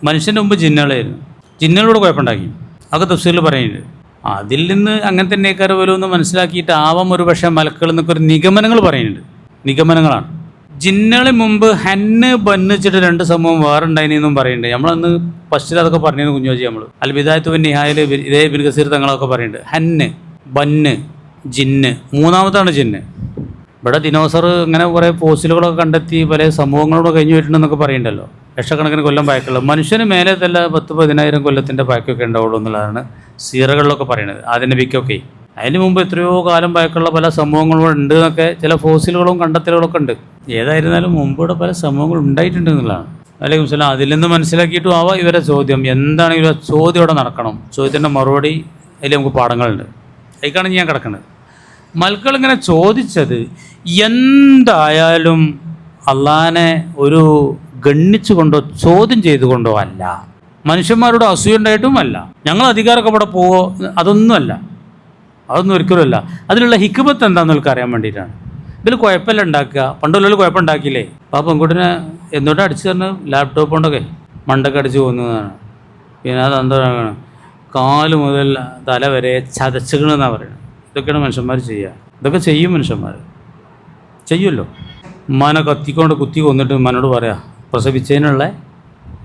മനുഷ്യൻ്റെ മുമ്പ് ജിന്നുകളായിരുന്നു. ജിന്നുകളോട് കുഴപ്പമുണ്ടാക്കി അതൊക്കെ തഫ്സീറിൽ പറയുന്നുണ്ട്. അതിൽ നിന്ന് അങ്ങനെ തന്നെയൊക്കെ വരുമെന്ന് മനസ്സിലാക്കിയിട്ട് ആവാം ഒരു പക്ഷേ മലക്കുകൾ എന്നൊക്കെ ഒരു നിഗമനങ്ങൾ പറയുന്നുണ്ട്. നിഗമനങ്ങളാണ്. ജിന്നുകളെ മുമ്പ് ഹന്ന് ബന്നിച്ചിട്ട് രണ്ട് സംഭവം വേറെ ഉണ്ടായിരുന്നെന്നും പറയുന്നുണ്ട്. നമ്മളന്ന് ഫസ്റ്റിൽ അതൊക്കെ പറഞ്ഞിരുന്നു കുഞ്ഞോജി. നമ്മൾ അൽ ബിദായത്തു വൻ നിഹായയിൽ ഇതേ ഇബ്നു കസീർ തങ്ങളൊക്കെ പറയുന്നുണ്ട്. ഹന്ന്, ബന്ന്, ജിന്ന്. മൂന്നാമത്താണ് ജിന്ന്. ഇവിടെ ദിനോസർ ഇങ്ങനെ കുറേ ഫോസിലുകളൊക്കെ കണ്ടെത്തി പല സംഭവങ്ങളോട് കഴിഞ്ഞു വരുന്നുണ്ടെന്നൊക്കെ പറയുന്നുണ്ടല്ലോ. ലക്ഷക്കണക്കിന് കൊല്ലം പഴക്കമുള്ള മനുഷ്യന് മേലെ തന്നെ 10,000-15,000 കൊല്ലത്തിൻ്റെ പഴക്കമൊക്കെ ഉണ്ടാവുള്ളൂ എന്നുള്ളതാണ് സീറകളിലൊക്കെ പറയുന്നത്. ആദ്യ നബിക്കൊക്കെ അതിന് മുമ്പ് എത്രയോ കാലം പഴക്കമുള്ള പല സംഭവങ്ങളും ഉണ്ട് എന്നൊക്കെ ചില ഫോസിലുകളും കണ്ടെത്തലുകളൊക്കെ ഉണ്ട്. ഏതായിരുന്നാലും മുമ്പിവിടെ പല സംഭവങ്ങളും ഉണ്ടായിട്ടുണ്ട് എന്നുള്ളതാണ്. അലൈക്കും സലാം. അതിൽ നിന്ന് മനസ്സിലാക്കിയിട്ടും ആവാം ഇവരെ ചോദ്യം എന്താണ്. ഇവരെ ചോദ്യം ഇവിടെ നടക്കണം. ചോദ്യത്തിൻ്റെ മറുപടി അതിൽ നമുക്ക് പാഠങ്ങളുണ്ട്. അതിലേക്കാണ് ഞാൻ കിടക്കുന്നത്. മലക്കുകൾ ഇങ്ങനെ ചോദിച്ചത് എന്തായാലും അള്ളാനെ ഒരു ഗണ്ണിച്ചു കൊണ്ടോ ചോദ്യം ചെയ്തുകൊണ്ടോ അല്ല, മനുഷ്യന്മാരോട് അസൂയുണ്ടായിട്ടും അല്ല, ഞങ്ങൾ അധികാരമൊക്കെ ഇവിടെ പോവോ, അതൊന്നുമല്ല, അതൊന്നും ഒരിക്കലും അല്ല. അതിലുള്ള ഹിക്മത്ത് എന്താണെന്ന് അവർക്ക് അറിയാൻ വേണ്ടിയിട്ടാണ്. ഇതിൽ കുഴപ്പമില്ല ഉണ്ടാക്കുക. പണ്ടുള്ള കുഴപ്പം ഉണ്ടാക്കിയില്ലേ. ആ പെൺകുട്ടിനെ എന്തുകൊണ്ടാണ് അടിച്ചു തരുന്ന ലാപ്ടോപ്പ് കൊണ്ടൊക്കെ മണ്ടൊക്കെ അടിച്ച് പോകുന്നതാണ്. പിന്നെ അതെന്താണ് കാല് മുതൽ തല വരെ ചതച്ചുകളെന്നാണ് പറയുന്നത്. ഇതൊക്കെയാണ് മനുഷ്യന്മാർ ചെയ്യുക. ഇതൊക്കെ ചെയ്യും മനുഷ്യന്മാർ, ചെയ്യുമല്ലോ. ഉമ്മാനെ കത്തിക്കൊണ്ട് കുത്തി കൊന്നിട്ട് ഉമ്മാനോട് പറയാം പ്രസവിച്ചതിനുള്ള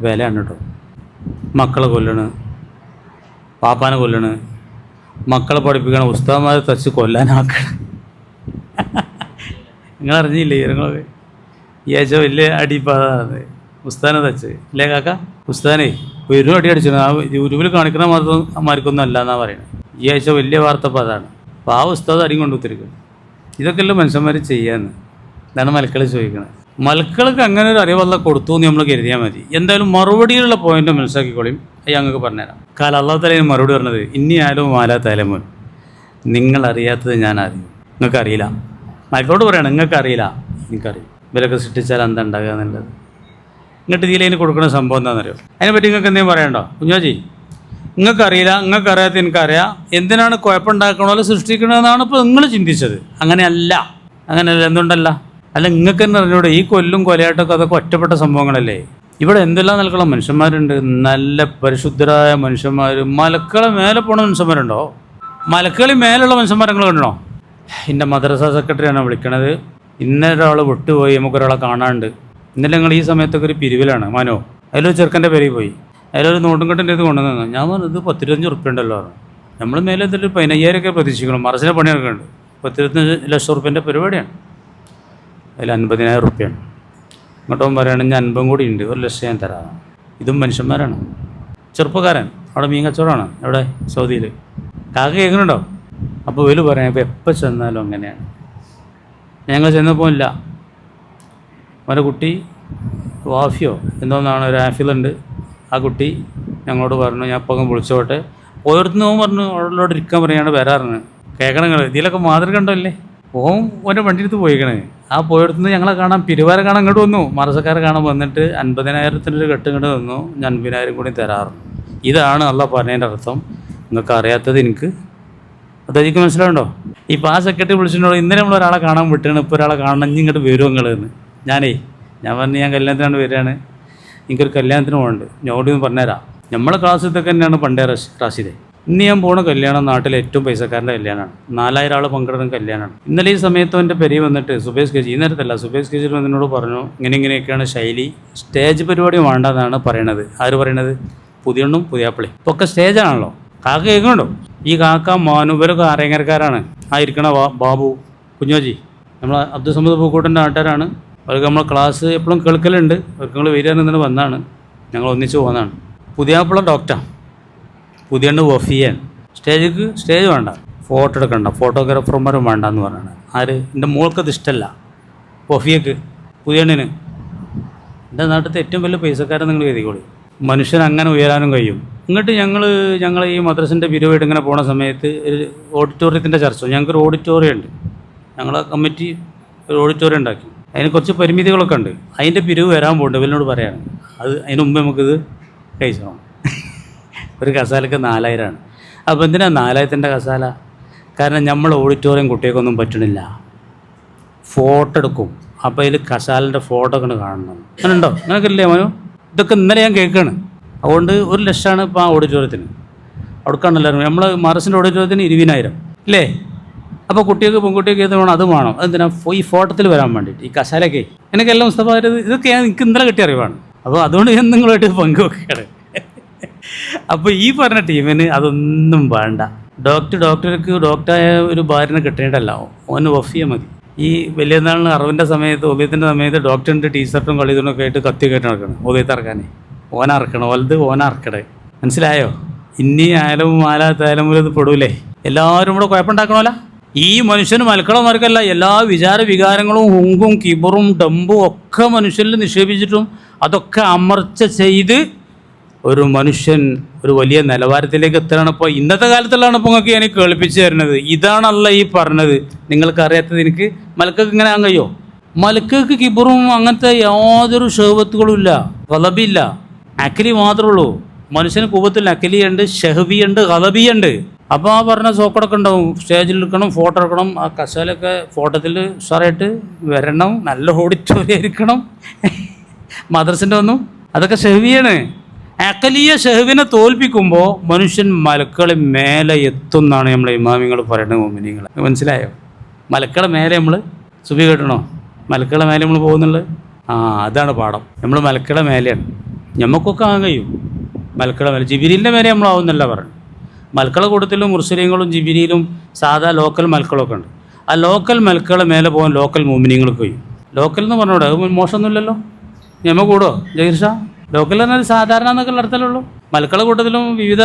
വിലയാണ് കേട്ടോ. മക്കളെ കൊല്ലണ്, പാപ്പാനെ കൊല്ലണ്, മക്കളെ പഠിപ്പിക്കണം, ഉസ്താദ്മാരെ തച്ച് കൊല്ലാനാക്കണം. നിങ്ങളറിഞ്ഞില്ലേ നിങ്ങളൊക്കെ? ഈ ആഴ്ച വലിയ അടിപ്പാതാണ് ഉസ്താനെ തച്ച് അല്ലേ കാക്ക? ഉസ്താനെ ഒരു അടി അടിച്ചിരുന്നു. ആ യൂട്യൂബിൽ കാണിക്കുന്ന മാർക്കൊന്നും അല്ല എന്നാണ് പറയുന്നത്. ഈ ആഴ്ച വലിയ വാർത്തപ്പോൾ അതാണ്. അപ്പോൾ ആ ഉസ്താദ് അടി കൊണ്ടുത്തിരിക്കും. ഇതൊക്കെയല്ല മനുഷ്യന്മാർ ചെയ്യാന്ന്. ഇതാണ് മലക്കൾ ചോദിക്കുന്നത്. മലക്കൾക്ക് അങ്ങനെ ഒരു അറിവല്ല കൊടുത്തു എന്ന് നമ്മൾ കരുതിയാൽ മതി. എന്തായാലും മറുപടിയിലുള്ള പോയിന്റ് മനസ്സിലാക്കിക്കോളിയും. ഞങ്ങൾക്ക് പറഞ്ഞുതരാം. അല്ലാഹു തആല മറുപടി പറഞ്ഞത് ഇന്നി ആലും മാലാ തഅലമൂൻ, നിങ്ങളറിയാത്തത് ഞാൻ അറിയും. നിങ്ങൾക്കറിയില്ല. മലക്കോട് പറയണം നിങ്ങൾക്കറിയില്ല, എനിക്കറിയും. ഇവരൊക്കെ സൃഷ്ടിച്ചാൽ എന്താ ഉണ്ടാകുക എന്നുള്ളത്. ഇങ്ങോട്ട് ഇതിലേക്ക് കൊടുക്കുന്ന സംഭവം എന്താണെന്നറിയോ? അതിനെപ്പറ്റി നിങ്ങൾക്ക് എന്തെങ്കിലും പറയണ്ടോ കുഞ്ഞോജി? നിങ്ങൾക്കറിയില്ല, നിങ്ങൾക്കറിയാത്ത എനിക്കറിയാം. എന്തിനാണ് കുഴപ്പമുണ്ടാക്കണമല്ലോ സൃഷ്ടിക്കണമെന്നാണ് ഇപ്പോൾ നിങ്ങൾ ചിന്തിച്ചത്. അങ്ങനെയല്ല. എന്തുകൊണ്ടല്ല? അല്ല, നിങ്ങൾക്ക് തന്നെ അറിഞ്ഞൂടെ ഈ കൊല്ലും കൊലയാട്ടൊക്കെ അതൊക്കെ ഒറ്റപ്പെട്ട സംഭവങ്ങളല്ലേ? ഇവിടെ എന്തെല്ലാം നൽകണം മനുഷ്യന്മാരുണ്ട്. നല്ല പരിശുദ്ധരായ മനുഷ്യന്മാർ. മലക്കളെ മേലെ പോണ മനുഷ്യന്മാരുണ്ടോ? മലക്കളിൽ മേലുള്ള മനുഷ്യന്മാരങ്ങൾ കണ്ടോ? എൻ്റെ മദ്രസ സെക്രട്ടറിയാണ് വിളിക്കണത്. ഇന്നൊരാൾ വിട്ടുപോയി, നമുക്കൊരാളെ കാണാണ്ട്. ഇന്നലെ ഞങ്ങൾ ഈ സമയത്തൊക്കെ ഒരു പിരിവിലാണ് മനോ. അതിലൊരു ചെറുക്കൻ്റെ പേരിൽ പോയി. അതിലൊരു നോട്ടും കെട്ടിൻ്റെ ഇത് കൊണ്ടുവന്നു. ഞാൻ പറഞ്ഞു ഇത് 10-25 ഉറുപ്പ്യ ഉണ്ടല്ലോ. നമ്മൾ മേലെ എന്തൊരു 15,000 പ്രതീക്ഷിക്കണം. മറസിനെ പണിയൊക്കെ ഉണ്ട്. 10-25 ലക്ഷം ഉറുപ്പ്യൻ്റെ പരിപാടിയാണ്. അതിൽ 50,000 ഉറുപ്പ്യാണ്. ഇങ്ങോട്ടും പറയുകയാണെങ്കിൽ 50 കൂടി ഉണ്ട്, 1 ലക്ഷം ഞാൻ തരാം. ഇതും മനുഷ്യന്മാരാണ്. ചെറുപ്പക്കാരൻ അവിടെ മീൻ കച്ചവടമാണ് എവിടെ സൗദിയിൽ. കാക്ക കേൾക്കുന്നുണ്ടോ? അപ്പോൾ ഇവർ പറയാം ഇപ്പോൾ എപ്പോൾ ചെന്നാലും അങ്ങനെയാണ്. ഞങ്ങൾ ചെന്നപ്പോൾ ഇല്ല. അവൻ്റെ കുട്ടി വാഫിയോ എന്തോന്നാണ്, ഒരു ആഫിലുണ്ട്. ആ കുട്ടി ഞങ്ങളോട് പറഞ്ഞു ഞാൻ ഇപ്പം വിളിച്ചോട്ടെ. പോയിടത്തുനിന്ന് ഓൻ പറഞ്ഞു അവളോട് ഇരിക്കാൻ പറയാണ് വരാറുണ്ട്. കേൾക്കണങ്ങൾ ഇതിലൊക്കെ മാതൃക ഉണ്ടല്ലേ. ഓൻ്റെ വണ്ടി എടുത്ത് പോയിക്കണേ. ആ പോയിടത്തുനിന്ന് ഞങ്ങളെ കാണാൻ പിരിവാരെ കാണാൻ ഇങ്ങോട്ട് വന്നു. മറസക്കാരെ കാണാൻ വന്നിട്ട് 50,000-ൻ്റെ കെട്ട് ഇങ്ങോട്ട് വന്നു. ഞാൻ 50,000 കൂടി തരാറുണ്ട്. ഇതാണ് അള്ളാഹ് പറഞ്ഞതിൻ്റെ അർത്ഥം. നിങ്ങൾക്ക് അറിയാത്തത് എനിക്ക് അതെനിക്ക് മനസ്സിലാവുണ്ടോ? ഇപ്പോൾ ആ സെക്രട്ടറി വിളിച്ചിട്ടുണ്ടോ ഇന്നലെ നമ്മളൊരാളെ കാണാൻ വിട്ടാണ്, ഇപ്പോൾ ഒരാളെ കാണണം ഇനി ഇങ്ങോട്ട് വരുമോ നിങ്ങളെന്ന്. ഞാൻ പറഞ്ഞു ഞാൻ കല്യാണത്തിനാണ് വരികയാണ്, എനിക്കൊരു കല്യാണത്തിന് പോകുന്നുണ്ട്, ഞാൻ ഓടി പറഞ്ഞുതരാം. നമ്മളെ ക്ലാസ് ഇതൊക്കെ തന്നെയാണ് പണ്ടേ റാഷിദെ. ഇന്ന് ഞാൻ പോണ കല്യാണം നാട്ടിലെ ഏറ്റവും പൈസക്കാരൻ്റെ കല്യാണമാണ്. 4,000 ആൾ പങ്കെടുക്കുന്ന കല്യാണമാണ്. ഇന്നലെ ഈ സമയത്ത് എൻ്റെ പെരിയ വന്നിട്ട് സുബേഷ് കേജി, ഈ നേരത്തല്ല സുബേഷ് കേജിൽ വന്നതിനോട് പറഞ്ഞു ഇങ്ങനെയൊക്കെയാണ് ശൈലി, സ്റ്റേജ് പരിപാടി വേണ്ടെന്നാണ് പറയണത്. ആര് പറയണത്? പുതിയണ്ണും പുതിയാപ്പിളി ഇപ്പോൾ ഒക്കെ സ്റ്റേജാണല്ലോ. കാക്ക കേൾക്കുന്നുണ്ടോ? ഈ കാക്ക മോനു ഇവരൊക്കെ അരങ്ങരക്കാരാണ്. ആ ഇരിക്കണ ബാബു കുഞ്ഞോജി നമ്മൾ അബ്ദുസമദ് പൂക്കോട്ടിൻ്റെ നാട്ടുകാരാണ്. അവർക്ക് നമ്മൾ ക്ലാസ് എപ്പോഴും കേൾക്കലുണ്ട്. അവർക്ക് നിങ്ങൾ വരികയെന്നു വന്നാണ്, ഞങ്ങൾ ഒന്നിച്ച് പോകുന്നതാണ്. പുതിയാപ്പിള ഡോക്ടർ, പുതിയണ്ണ് വഫിയൻ. സ്റ്റേജ് വേണ്ട, ഫോട്ടോ എടുക്കണ്ട, ഫോട്ടോഗ്രാഫർമാരും വേണ്ട എന്ന് പറഞ്ഞാണ്. ആര്? എൻ്റെ മോൾക്കത് ഇഷ്ടമല്ല. വഫിയക്ക്, പുതിയണ്ണിന്. എൻ്റെ നാട്ടിലത്തെ ഏറ്റവും വലിയ പൈസക്കാരൻ നിങ്ങൾ കരുതിക്കോളി. മനുഷ്യൻ അങ്ങനെ ഉയരാനും കഴിയും. എന്നിട്ട് ഞങ്ങൾ ഈ മദ്രസിൻ്റെ പിരിവായിട്ട് ഇങ്ങനെ പോണ സമയത്ത് ഒരു ഓഡിറ്റോറിയത്തിൻ്റെ ചർച്ച. ഞങ്ങൾക്കൊരു ഓഡിറ്റോറിയം ഉണ്ട്. ഞങ്ങളെ കമ്മിറ്റി ഒരു ഓഡിറ്റോറിയം ഉണ്ടാക്കി. അതിന് കുറച്ച് പരിമിതികളൊക്കെ ഉണ്ട്. അതിൻ്റെ പിരിവ് വരാൻ പോകുന്നുണ്ട്. ഇവനോട് പറയാണ് അതിന് മുമ്പ് നമുക്കിത് കഴിച്ചോണം. ഒരു കസാലക്ക് 4,000 അപ്പോൾ എന്തിനാ 4,000-ൻ്റെ കസാല? കാരണം നമ്മൾ ഓഡിറ്റോറിയം കുട്ടികൾക്കൊന്നും പറ്റണില്ല. ഫോട്ടോ എടുക്കും. അപ്പോൾ അതിൽ കസാലിൻ്റെ ഫോട്ടോ ഒക്കെ കാണണം. അങ്ങനെ ഉണ്ടോ? അങ്ങനെയൊക്കെ ഇല്ലേ മനു? ഇതൊക്കെ ഇന്നലെ ഞാൻ കേൾക്കുകയാണ്. അതുകൊണ്ട് 1 ലക്ഷമാണ് ഇപ്പോൾ ആ ഓഡിറ്റോറിയത്തിന്. അവിടേക്കാണ് എല്ലാവരും. നമ്മൾ മറസിൻ്റെ ഓഡിറ്റോറിയത്തിന് 20,000 ഇല്ലേ? അപ്പോൾ കുട്ടികൾക്ക് പെൺകുട്ടികൾക്ക് ഏത് വേണം അത് വേണം. അതെന്തിനാ? ഈ ഫോട്ടോത്തിൽ വരാൻ വേണ്ടിയിട്ട്. ഈ കസാലയൊക്കെ എനിക്കെല്ലാം മുസ്തഫാരത് ഇതൊക്കെ എനിക്ക് ഇന്നലെ കിട്ടിയ അറിവാണ്. അപ്പോൾ അതുകൊണ്ട് ഞാൻ നിങ്ങളുമായിട്ട് പങ്കുവെക്കുകയാണ്. അപ്പോൾ ഈ പറഞ്ഞ ടീമിന് അതൊന്നും വേണ്ട. ഡോക്ടർക്ക് ഡോക്ടറായ ഒരു ഭാര്യനെ കിട്ടേണ്ടല്ല, ഓന് വഫിയ മതി. ഈ വലിയ നാളിന് അറിവിൻ്റെ സമയത്ത് ഉദയത്തിൻ്റെ സമയത്ത് ഡോക്ടറിൻ്റെ ടീഷർട്ടും കളിതൊക്കെ ആയിട്ട് കത്തി കയറ്റി നടക്കണം ഉദയത്ത് ഇറക്കാനേ. ഓനറക്കണം വലുത് ഓനറക്കടേ. മനസ്സിലായോ? ഇനി ആയാലും മാലാത്തായാലും ഇത് പെടൂലേ? എല്ലാവരും കൂടെ കുഴപ്പമുണ്ടാക്കണമല്ല. ഈ മനുഷ്യന് മലക്കളമാർക്കല്ല എല്ലാ വികാരങ്ങളും ഹുങ്കും കിബറും ഡമ്പും ഒക്കെ മനുഷ്യനിൽ നിക്ഷേപിച്ചിട്ടും അതൊക്കെ അമർച്ച ചെയ്ത് ഒരു മനുഷ്യൻ ഒരു വലിയ നിലവാരത്തിലേക്ക് എത്തലാണ്. ഇപ്പോൾ ഇന്നത്തെ കാലത്തുള്ളതാണ് ഇപ്പോൾ നിങ്ങൾക്ക് ഞാൻ കേൾപ്പിച്ച് തരുന്നത്. ഇതാണല്ല ഈ പറഞ്ഞത്. നിങ്ങൾക്ക് അറിയാത്തത് എനിക്ക് മലക്കൾക്ക് ഇങ്ങനെ ആകാൻ കഴിയോ? മലക്കൾക്ക് കിബറും അങ്ങനത്തെ യാതൊരു ഷഹവത്തുകളും ഇല്ല, ഖലബില്ല, അക്കലി മാത്രമേ ഉള്ളൂ. മനുഷ്യന് കൂപത്തിൽ അക്കലിയുണ്ട്, ഷഹബിയുണ്ട്, ഖലബിയുണ്ട്. അപ്പോൾ ആ പറഞ്ഞ സോക്കടൊക്കെ ഉണ്ടാവും. സ്റ്റേജിൽ എടുക്കണം, ഫോട്ടോ എടുക്കണം, ആ കസാലൊക്കെ ഫോട്ടോത്തിൽ ഉഷാറായിട്ട് വരണം, നല്ല ഓഡിറ്റോറിയം ഇരിക്കണം, മദ്രസിൻ്റെ ഒന്നും അതൊക്കെ ഷഹബിയാണ്. അക്കലിയ ഷഹബിനെ തോൽപ്പിക്കുമ്പോൾ മനുഷ്യൻ മലക്കളെ മേലെ എത്തുന്നാണ് നമ്മളെ ഇമാമിങ്ങൾ പറയുന്നത്. മുഅ്മിനീങ്ങൾ മനസ്സിലായോ? മലക്കളെ മേലെ നമ്മൾ സുബി കേട്ടണോ? മലക്കളെ മേലെ നമ്മൾ പോകുന്നുള്ളത്. അതാണ് പാഠം. നമ്മൾ മലക്കളെ മേലെയാണ്. നമുക്കൊക്കെ ആകാൻ കഴിയും മലക്കളെ മേലെ. ജിബിരിലിൻ്റെ മേലെ നമ്മളാവുന്നല്ല പറഞ്ഞു. മലക്കളെ കൂട്ടത്തിലും മുർസലീങ്ങളും ജിബിരിയിലും സാധാ ലോക്കൽ മലക്കളൊക്കെ ഉണ്ട്. ആ ലോക്കൽ മലക്കളെ മേലെ പോകാൻ ലോക്കൽ മുഅ്മിനീങ്ങൾക്ക് കഴിയും. ലോക്കൽ എന്ന് പറഞ്ഞോടെ അത് മോശമൊന്നുമില്ലല്ലോ. ഞമ്മ കൂടോ ജഹീർ ഷാ? ലോക്കൽ പറഞ്ഞാൽ സാധാരണ എന്നൊക്കെ അർത്ഥമല്ലുള്ളൂ. മലക്കളെ കൂട്ടത്തിലും വിവിധ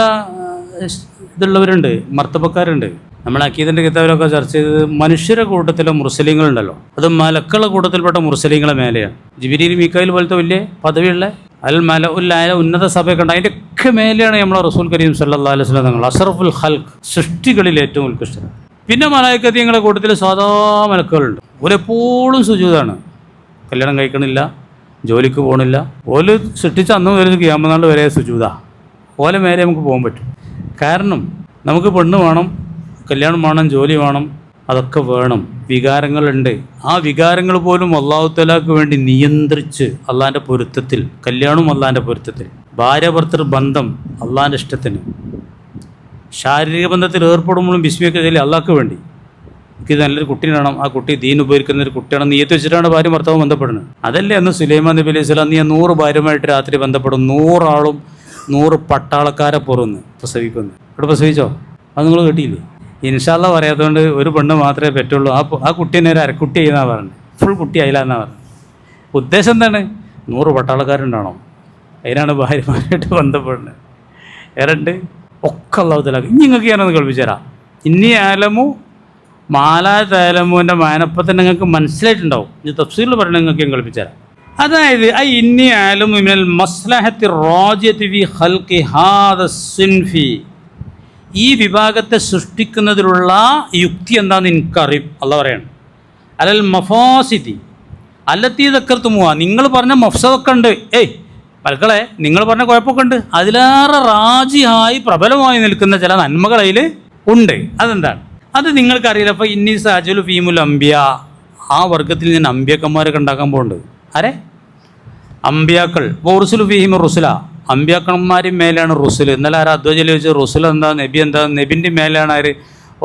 ഇതുള്ളവരുണ്ട്, മർത്തബക്കാരുണ്ട്. നമ്മൾ അക്കീദിൻ്റെ കിതാബിലൊക്കെ ചർച്ച ചെയ്തത് മനുഷ്യരുടെ കൂട്ടത്തിലെ മുർസലീങ്ങളുണ്ടല്ലോ, അത് മലക്കളെ കൂട്ടത്തിൽപ്പെട്ട മുർസലീങ്ങളെ മേലെയാണ്. ജിബിരിയിൽ മീക്കായിൽ പോലത്തെ വലിയ പദവിയുള്ള അൽ മല ഉല്ലായ ഉന്നത സഭയൊക്കെ ഉണ്ട്. അതിൻ്റെയൊക്കെ മേലെയാണ് നമ്മളെ റസൂൽ കരീം സല്ലല്ലാഹു അലൈഹി വസല്ലം തങ്ങൾ അഷ്റഫുൽ ഖൽഖ്, സൃഷ്ടികളിൽ ഏറ്റവും ഉത്കൃഷ്ടം. പിന്നെ മലായിക്കത്തീങ്ങളുടെ കൂട്ടത്തിൽ സാധാ മലക്കുകളുണ്ട്. ഓരെപ്പോഴും സുജൂദാണ്. കല്യാണം കഴിക്കണില്ല, ജോലിക്ക് പോകണില്ല. ഓല് സൃഷ്ടിച്ച അന്ന് വരെ ഖിയാമത്ത് നാൾ വരെ സുജൂദാ. ഓലെ മേലെ നമുക്ക് പോകാൻ പറ്റും. കാരണം നമുക്ക് പെണ്ണ് വേണം, കല്യാണം വേണം, ജോലി വേണം, അതൊക്കെ വേണം. വികാരങ്ങളുണ്ട്. ആ വികാരങ്ങൾ പോലും അല്ലാഹു തആലക്ക് വേണ്ടി നിയന്ത്രിച്ച് അള്ളാഹിൻ്റെ പൊരുത്തത്തിൽ, കല്യാണവും അള്ളാഹിൻ്റെ പൊരുത്തത്തിൽ, ഭാര്യ ഭർത്തൃ ബന്ധം അള്ളാഹിൻ്റെ ഇഷ്ടത്തിന്, ശാരീരിക ബന്ധത്തിൽ ഏർപ്പെടുമ്പോഴും ബിസ്മിയൊക്കെ ചെയ്യില്ല അള്ളാഹ്ക്ക് വേണ്ടി. എനിക്ക് നല്ലൊരു കുട്ടി വേണം, ആ കുട്ടി ദീൻ ഉപകരിക്കുന്ന ഒരു കുട്ടിയാണ് നീയത്ത് വെച്ചിട്ടാണ് ഭാര്യ ഭർത്താവ് ബന്ധപ്പെടുന്നത്. അതല്ലേ അന്ന് സുലൈമാൻ നബി അലൈഹി സ്വലാം നീ 100 ഭാര്യമായിട്ട് രാത്രി ബന്ധപ്പെടും, 100 ആളും 100 പട്ടാളക്കാരെ പുറന്ന് പ്രസവിക്കുന്നു. ഇവിടെ പ്രസവിച്ചോ? അത് നിങ്ങൾ കേട്ടിയില്ലേ? ഇൻഷാ അല്ലാഹ് പറയാത്തതുകൊണ്ട് ഒരു പെണ്ണ് മാത്രമേ പറ്റുള്ളൂ. ആ കുട്ടീനെ ഒരു അരക്കുട്ടി ചെയ്യുന്നതാണ് പറഞ്ഞത്. ഫുൾ കുട്ടി ആയില്ല എന്നാണ് പറഞ്ഞത്. ഉദ്ദേശം എന്താണ്? 100 പട്ടാളക്കാരുണ്ടാണോ, അതിനാണ് ഭാര്യമാരായിട്ട് ബന്ധപ്പെടുന്നത്. ഏറെണ്ട് ഒക്കെ അല്ലാഹു തആല. ഇനി നിങ്ങൾക്ക് ഞാനൊന്ന് കേൾപ്പിച്ചു തരാം. ഇന്നി ആലമു മാലാതലമുവിൻ്റെ മാനപ്പത്തിന് നിങ്ങൾക്ക് മനസ്സിലായിട്ടുണ്ടാവും. ഇത് തഫ്സീറിൽ പറഞ്ഞ നിങ്ങൾക്ക് ഞാൻ കേൾപ്പിച്ചു തരാം. അതായത് ഇന്നി ആലമു മിനൽ മസ്ലഹത്തി റാജിയത്തി ഫി ഖൽഖി ഹാദ സിൻഫി, ഈ വിഭാഗത്തെ സൃഷ്ടിക്കുന്നതിലുള്ള യുക്തി എന്താണെന്ന് എനിക്കറിയും. അള്ളാഹ് പറയാണ് അലൽ മഫാസിദി അല്ലത്തി ദക്കർത്തുമുഹ, നിങ്ങൾ പറഞ്ഞ മഫ്സദൊക്കെ ഉണ്ട്. മക്കളെ നിങ്ങൾ പറഞ്ഞ കുഴപ്പമൊക്കെ ഉണ്ട്. അതിലേറെ റാജിയായി പ്രബലമായി നിൽക്കുന്ന ചില നന്മകൾ അതിൽ ഉണ്ട്. അതെന്താണ്? അത് നിങ്ങൾക്കറിയില്ല. അപ്പോൾ ഇന്നി സാജുൽ ഫീമുൽ അംബിയ, ആ വർഗത്തിൽ ഞാൻ അമ്പിയാക്കന്മാരൊക്കെ ഉണ്ടാക്കാൻ പോകുന്നുണ്ട്. ആരെ? അമ്പിയാക്കൾ. റുസുൽ ഫീഹിം റുസുല, അമ്പിയാക്കന്മാരും മേലെയാണ് റുസുൽ. ഇന്നലെ ആരാ അദ്വൈജൽ ചോദിച്ചത് റുസുൽ എന്താ, നബി എന്താ? നബിൻ്റെ മേലെയാണ് ആര്?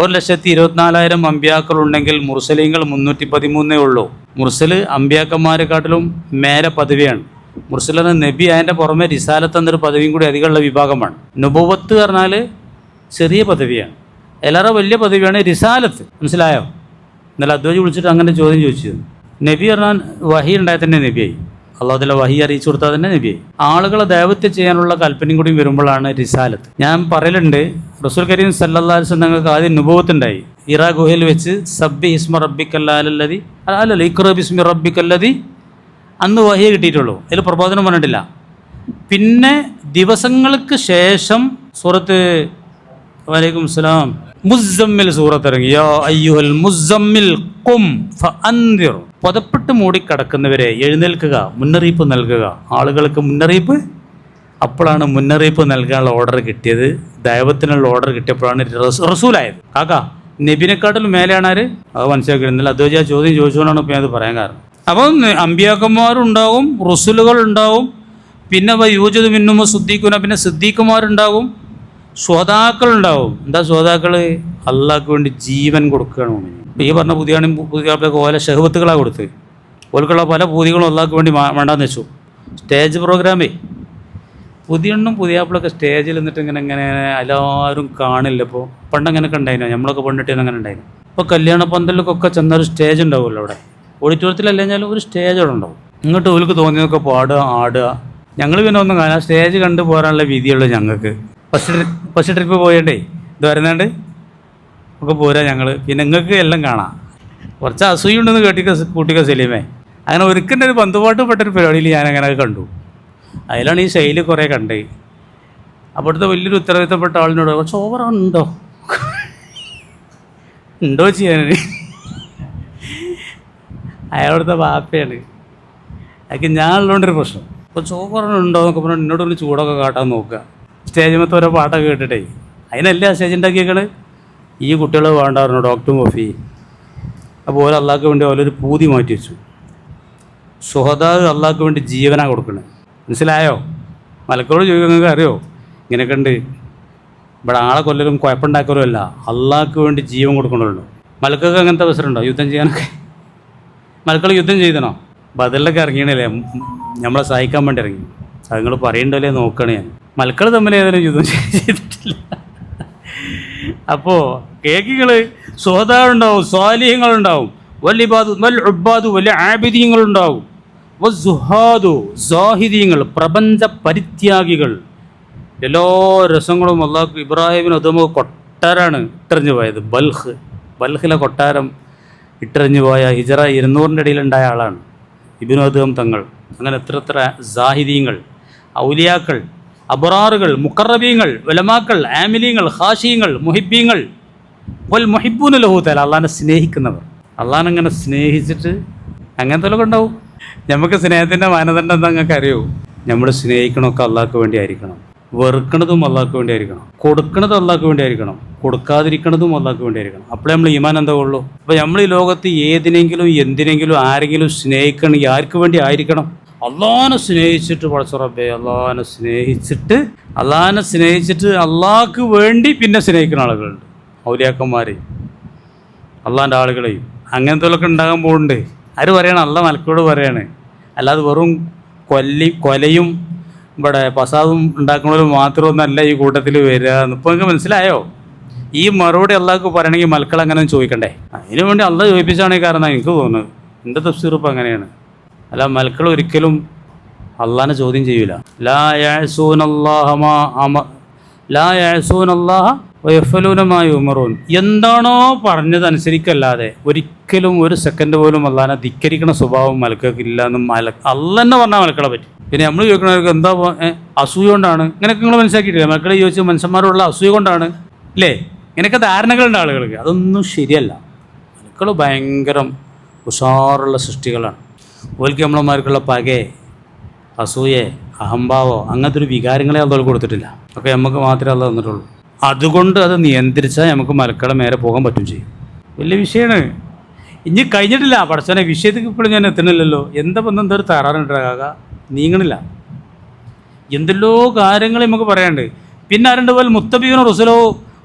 1,24,000 അമ്പിയാക്കളുണ്ടെങ്കിൽ മുർസലീങ്ങൾ 313 ഉള്ളൂ. മുർസൽ അമ്പിയാക്കന്മാരെക്കാട്ടിലും മേലെ പദവിയാണ്. മുർസൽ എന്ന നബി, അതിൻ്റെ പുറമെ റിസാലത്ത് എന്നൊരു പദവിയും കൂടി അധികമുള്ള വിഭാഗമാണ്. നുബുവത്ത് പറഞ്ഞാൽ ചെറിയ പദവിയാണ്, എല്ലാവരും വലിയ പദവിയാണ് റിസാലത്ത്. മനസ്സിലായോ? ഇന്നലെ അദ്വൈജി വിളിച്ചിട്ട് അങ്ങനെ ചോദ്യം ചോദിച്ചത്. നബി പറഞ്ഞാൽ വഹി ഉണ്ടായാൽ തന്നെ നബിയായി. അള്ളാഹു തആല വഹി അറിയിച്ചു കൊടുത്താൽ തന്നെ നബിയായി. ആളുകളെ ദഅവത്ത് ചെയ്യാനുള്ള കൽപ്പനയും കൂടി വരുമ്പോഴാണ് റിസാലത്ത്. ഞാൻ പറയലുണ്ട്, റസൂൽ കരീം സല്ലല്ലാഹു അലൈഹി വസല്ലം ഞങ്ങൾക്ക് ആദ്യം നുബുവത്തുണ്ടായി. ഇറാ ഗുഹയിൽ വെച്ച് സബ്ബി ഇസ്മ റബ്ബിക്കല്ലദി അല്ലല്ല ഇഖ്റ ബിസ്മി റബ്ബിക്കല്ലദി, അന്ന് വഹി കിട്ടിയിട്ടുള്ളൂ. അതിൽ പ്രബോധനം പറഞ്ഞിട്ടില്ല. പിന്നെ ദിവസങ്ങൾക്ക് ശേഷം സൂറത്ത് വലൈക്കും സലാം മുസ്സമ്മിൽ സൂറത്ത് ഇറങ്ങി. യാ അയ്യുഹൽ മുസ്സമ്മിൽ ഖും ഫഅൻദിർ, പുതപ്പെട്ട് മൂടിക്കിടക്കുന്നവരെ എഴുന്നേൽക്കുക, മുന്നറിയിപ്പ് നൽകുക. ആളുകൾക്ക് മുന്നറിയിപ്പ്. അപ്പോഴാണ് മുന്നറിയിപ്പ് നൽകാനുള്ള ഓർഡർ കിട്ടിയത്. ദൈവത്തിനുള്ള ഓർഡർ കിട്ടിയപ്പോഴാണ് റസൂലായത്. കാക്ക നബിനെക്കാട്ടിലും മേലെയാണ് ആര്? അത് മനസ്സിലാക്കിയിരുന്നില്ല. അദ്വൈജ ചോദ്യം ചോദിച്ചുകൊണ്ടാണ് ഇപ്പോൾ അത് പറയാൻ കാരണം. അപ്പം അമ്പിയാക്കന്മാരുണ്ടാവും, റുസുലുകൾ ഉണ്ടാവും, പിന്നെ യൂജദു മിന്നുമ സിദ്ദീഖുന, പിന്നെ സിദ്ദീഖുമാരുണ്ടാവും, ശ്രോതാക്കളുണ്ടാവും. എന്താ ശ്രോതാക്കൾ? അള്ളാഹ്ക്ക് വേണ്ടി ജീവൻ കൊടുക്കുകയാണ്. ഈ പറഞ്ഞ പുതിയ ഓല ഷഹവത്തുകളാണ് കൊടുത്ത് ഓൽക്കുള്ള പല പൂതികളും അള്ളാഹ്ക്ക് വേണ്ടി വേണ്ടാന്ന് വെച്ചു. സ്റ്റേജ് പ്രോഗ്രാമേ പുതിയണ്ണും പുതിയാപ്പിളൊക്കെ സ്റ്റേജിൽ നിന്നിട്ട് ഇങ്ങനെ എല്ലാവരും കാണില്ല. ഇപ്പോൾ പണ്ടങ്ങനെയൊക്കെ ഉണ്ടായിരുന്നു, നമ്മളൊക്കെ പണ്ടിട്ട് അങ്ങനെ ഉണ്ടായിരുന്നു. ഇപ്പോൾ കല്യാണ പന്തലിലൊക്കെ ചെന്നൊരു സ്റ്റേജ് ഉണ്ടാവുമല്ലോ അവിടെ, ഓഡിറ്റോറിയത്തിലല്ലെങ്കിലും ഒരു സ്റ്റേജ് അവിടെ ഉണ്ടാവും. ഇങ്ങോട്ട് ഓൾക്ക് തോന്നിയതൊക്കെ പാടുക, ആടുക. ഞങ്ങൾ പിന്നെ ഒന്നും കാണാം, സ്റ്റേജ് കണ്ടു പോരാനുള്ള വിധിയുള്ളൂ ഞങ്ങൾക്ക്. ഫസ്റ്റ് ട്രിപ്പ് പോയണ്ടേ ഇത് വരുന്നുണ്ട് ഒക്കെ പോരാ ഞങ്ങൾ. പിന്നെ നിങ്ങൾക്ക് എല്ലാം കാണാം. കുറച്ച് അസൂയുണ്ടെന്ന് കൂട്ടിക്ക സലീമേ. അങ്ങനെ ഒരിക്കലും ഒരു ബന്ധുപാട്ട് പെട്ടൊരു പരിപാടിയിൽ ഞാനങ്ങനെ കണ്ടു. അതിലാണ് ഈ ശൈലി കുറേ കണ്ടത്. അവിടുത്തെ വലിയൊരു ഉത്തരവാദിത്തപ്പെട്ട ആളിനോട് കുറച്ച് ഓവറുണ്ടോ ഉണ്ടോ ചെയ്യാൻ, അയാളുടെ ബാപ്പയാണ്. അതൊക്കെ ഞാനുള്ളതുകൊണ്ടൊരു പ്രശ്നം. കുറച്ച് ഓവറുണ്ടോ എന്നൊക്കെ പറഞ്ഞാൽ എന്നോടൊന്ന് ചൂടൊക്കെ കാട്ടാൻ നോക്കുക. സ്റ്റേജിമത്തെ ഓരോ പാട്ടൊക്കെ കേട്ടിട്ടേ. അതിനല്ലേ ആ സ്റ്റേജ് ഉണ്ടാക്കിയേക്കണ്. ഈ കുട്ടികൾ വേണ്ടായിരുന്നു ഡോക്ടർ കോഫി. അപ്പോൾ ഓരോ അള്ളാഹ്ക്ക് വേണ്ടി ഓരോരു പൂതി മാറ്റി വെച്ചു. സുഹദാ അള്ളാഹ്ക്ക് വേണ്ടി ജീവനാണ് കൊടുക്കണേ. മനസ്സിലായോ? മലക്കോട് ചോദിക്കുക, നിങ്ങൾക്ക് അറിയോ ഇങ്ങനെയൊക്കെ ഉണ്ട്. ഇവിടെ ആളെ കൊല്ലലും കുഴപ്പമുണ്ടാക്കലും അല്ല, അള്ളാഹ്ക്ക് വേണ്ടി ജീവൻ കൊടുക്കണമല്ലോ. മലക്കൊക്കെ അങ്ങനത്തെ അവസരമുണ്ടോ യുദ്ധം ചെയ്യാനൊക്കെ? മലക്കൾ യുദ്ധം ചെയ്തണോ? ബദലിലൊക്കെ ഇറങ്ങിയണല്ലേ, നമ്മളെ സഹായിക്കാൻ വേണ്ടി ഇറങ്ങി. അത് നിങ്ങൾ പറയണ്ടല്ലേ നോക്കണേ. ഞാൻ മലക്കൾ തമ്മിൽ ഏതായാലും യുദ്ധം ചെയ്തിട്ടില്ല. അപ്പോൾ കേക്കുകൾ സുഹദാവുണ്ടാവും, സ്വാലിഹ്യങ്ങളുണ്ടാവും, വലിയ ആബിദീങ്ങളുണ്ടാവും, സാഹിദീങ്ങൾ, പ്രപഞ്ച പരിത്യാഗികൾ. എല്ലാ രസങ്ങളും അള്ളാഹ് ഇബ്രാഹിമിന് അതും കൊട്ടാരാണ് ഇട്ടെറിഞ്ഞു പോയത്. ബൽഹിലെ കൊട്ടാരം ഇട്ടെറിഞ്ഞു പോയ ഹിജറ 200-ൻ്റെ ഇടയിലുണ്ടായ ആളാണ് ഇബ്നു അദ്ഹം തങ്ങൾ. അങ്ങനെ എത്ര സാഹിദീങ്ങൾ, ഔലിയാക്കൾ, അബ്റാറുകൾ, മുഖറബീങ്ങൾ, ഉലമാക്കൾ, ആമിലീങ്ങൾ, ഖാശീങ്ങൾ, മുഹിബ്ബീങ്ങൾ, വൽ മുഹിബ്ബൂന ലഹു തആല, അള്ളാഹിനെ സ്നേഹിക്കുന്നവർ. അള്ളാഹിനെ അങ്ങനെ സ്നേഹിച്ചിട്ട് അങ്ങനത്തെ ഉണ്ടാവും. നമുക്ക് സ്നേഹത്തിൻ്റെ മാനദണ്ഡം എന്താ നിങ്ങൾക്ക് അറിയോ? നമ്മൾ സ്നേഹിക്കണമൊക്കെ അള്ളാഹ്ക്ക് വേണ്ടി ആയിരിക്കണം, വെറുക്കണതും അള്ളാഹ്ക്ക് വേണ്ടി ആയിരിക്കണം, കൊടുക്കണതും അള്ളാഹ്ക്ക് വേണ്ടി ആയിരിക്കണം, കൊടുക്കാതിരിക്കണതും അള്ളാഹ്ക്ക് വേണ്ടി ആയിരിക്കണം. അപ്പോഴേ നമ്മൾ ഈമാൻ എന്താ ഉള്ളൂ. അപ്പോൾ നമ്മൾ ഈ ലോകത്ത് ഏതിനെങ്കിലും എന്തിനെങ്കിലും ആരെങ്കിലും സ്നേഹിക്കണമെങ്കിൽ ആർക്ക് വേണ്ടി ആയിരിക്കണം? അള്ളാഹിനെ സ്നേഹിച്ചിട്ട് പടച്ചുറപ്പേ, അള്ളാഹിനെ സ്നേഹിച്ചിട്ട് അള്ളാഹ്ക്ക് വേണ്ടി പിന്നെ സ്നേഹിക്കുന്ന ആളുകളുണ്ട്. ഔലിയാക്കന്മാരെയും അള്ളാഹിൻ്റെ ആളുകളെയും അങ്ങനത്തെ ഉണ്ടാകാൻ പോകുന്നുണ്ട്. ആര് പറയണം? അള്ളാഹ് മലക്കോട് പറയാണ്. അല്ലാതെ വെറും കൊലയും ഇവിടെ പസാദും ഉണ്ടാക്കുന്നവരും മാത്രമൊന്നല്ല ഈ കൂട്ടത്തിൽ വരിക. ഇപ്പോൾ നിങ്ങൾക്ക് മനസ്സിലായോ? ഈ മറുപടി അള്ളാഹ്ക്ക് പറയണമെങ്കിൽ മലക്കൾ അങ്ങനെ ചോദിക്കണ്ടേ? അതിനു വേണ്ടി അള്ളാഹ് ചോദിപ്പിച്ചാണ് കാരണം എനിക്ക് തോന്നുന്നത്. എൻ്റെ തഫ്സീർ ഇപ്പം അങ്ങനെയാണ്. അല്ല, മലക്കൾ ഒരിക്കലും അള്ളാഹിനെ ചോദ്യം ചെയ്യൂല. ലാ യഅ്സൂനല്ലാഹ വയഫ്അലൂന മാ യുമറൂൻ. എന്താണോ പറഞ്ഞതനുസരിക്കല്ലാതെ ഒരിക്കലും ഒരു സെക്കൻഡ് പോലും അള്ളാഹിനെ ധിക്കരിക്കുന്ന സ്വഭാവം മലക്കൾക്ക് ഇല്ല എന്ന് അള്ളാഹ് തന്നെ പറഞ്ഞാൽ മലക്കളെ പറ്റി. പിന്നെ നമ്മൾ ചോദിക്കണവർക്ക് എന്താ അസൂയ കൊണ്ടാണ് ഇങ്ങനെയൊക്കെ നിങ്ങൾ മനസ്സിലാക്കിയിട്ടില്ല? മക്കളെ ചോദിച്ച് മനുഷ്യന്മാരുള്ള അസൂയ കൊണ്ടാണ് അല്ലേ? ഇങ്ങനെയൊക്കെ ധാരണകളുണ്ട് ആളുകൾക്ക്. അതൊന്നും ശരിയല്ല. മക്കൾ ഭയങ്കര ഉഷാറുള്ള സൃഷ്ടികളാണ്. ഓൽക്ക് നമ്മളമാർക്കുള്ള പകയെ, അസൂയെ, അഹംഭാവോ അങ്ങനത്തെ ഒരു വികാരങ്ങളെ അള്ളാഹ് കൊടുത്തിട്ടില്ല. ഒക്കെ നമുക്ക് മാത്രമേ അള്ളാഹ് തന്നിട്ടുള്ളൂ. അതുകൊണ്ട് അത് നിയന്ത്രിച്ചാൽ നമുക്ക് മലക്കളെ മേലെ പോകാൻ പറ്റും ചെയ്യും. വലിയ വിഷയമാണ്. ഇനി കഴിഞ്ഞിട്ടില്ല പടച്ചോനെ. വിഷയത്തേക്ക് ഇപ്പോഴും ഞാൻ എത്തണില്ലല്ലോ. എന്താ ഒരു തറാറുണ്ടാകാക നീങ്ങണില്ല. എന്തെല്ലോ കാര്യങ്ങൾ നമുക്ക് പറയാനുണ്ട്. പിന്നെ ആരുണ്ട് പോലെ മുത്തബീനോ റുസലോ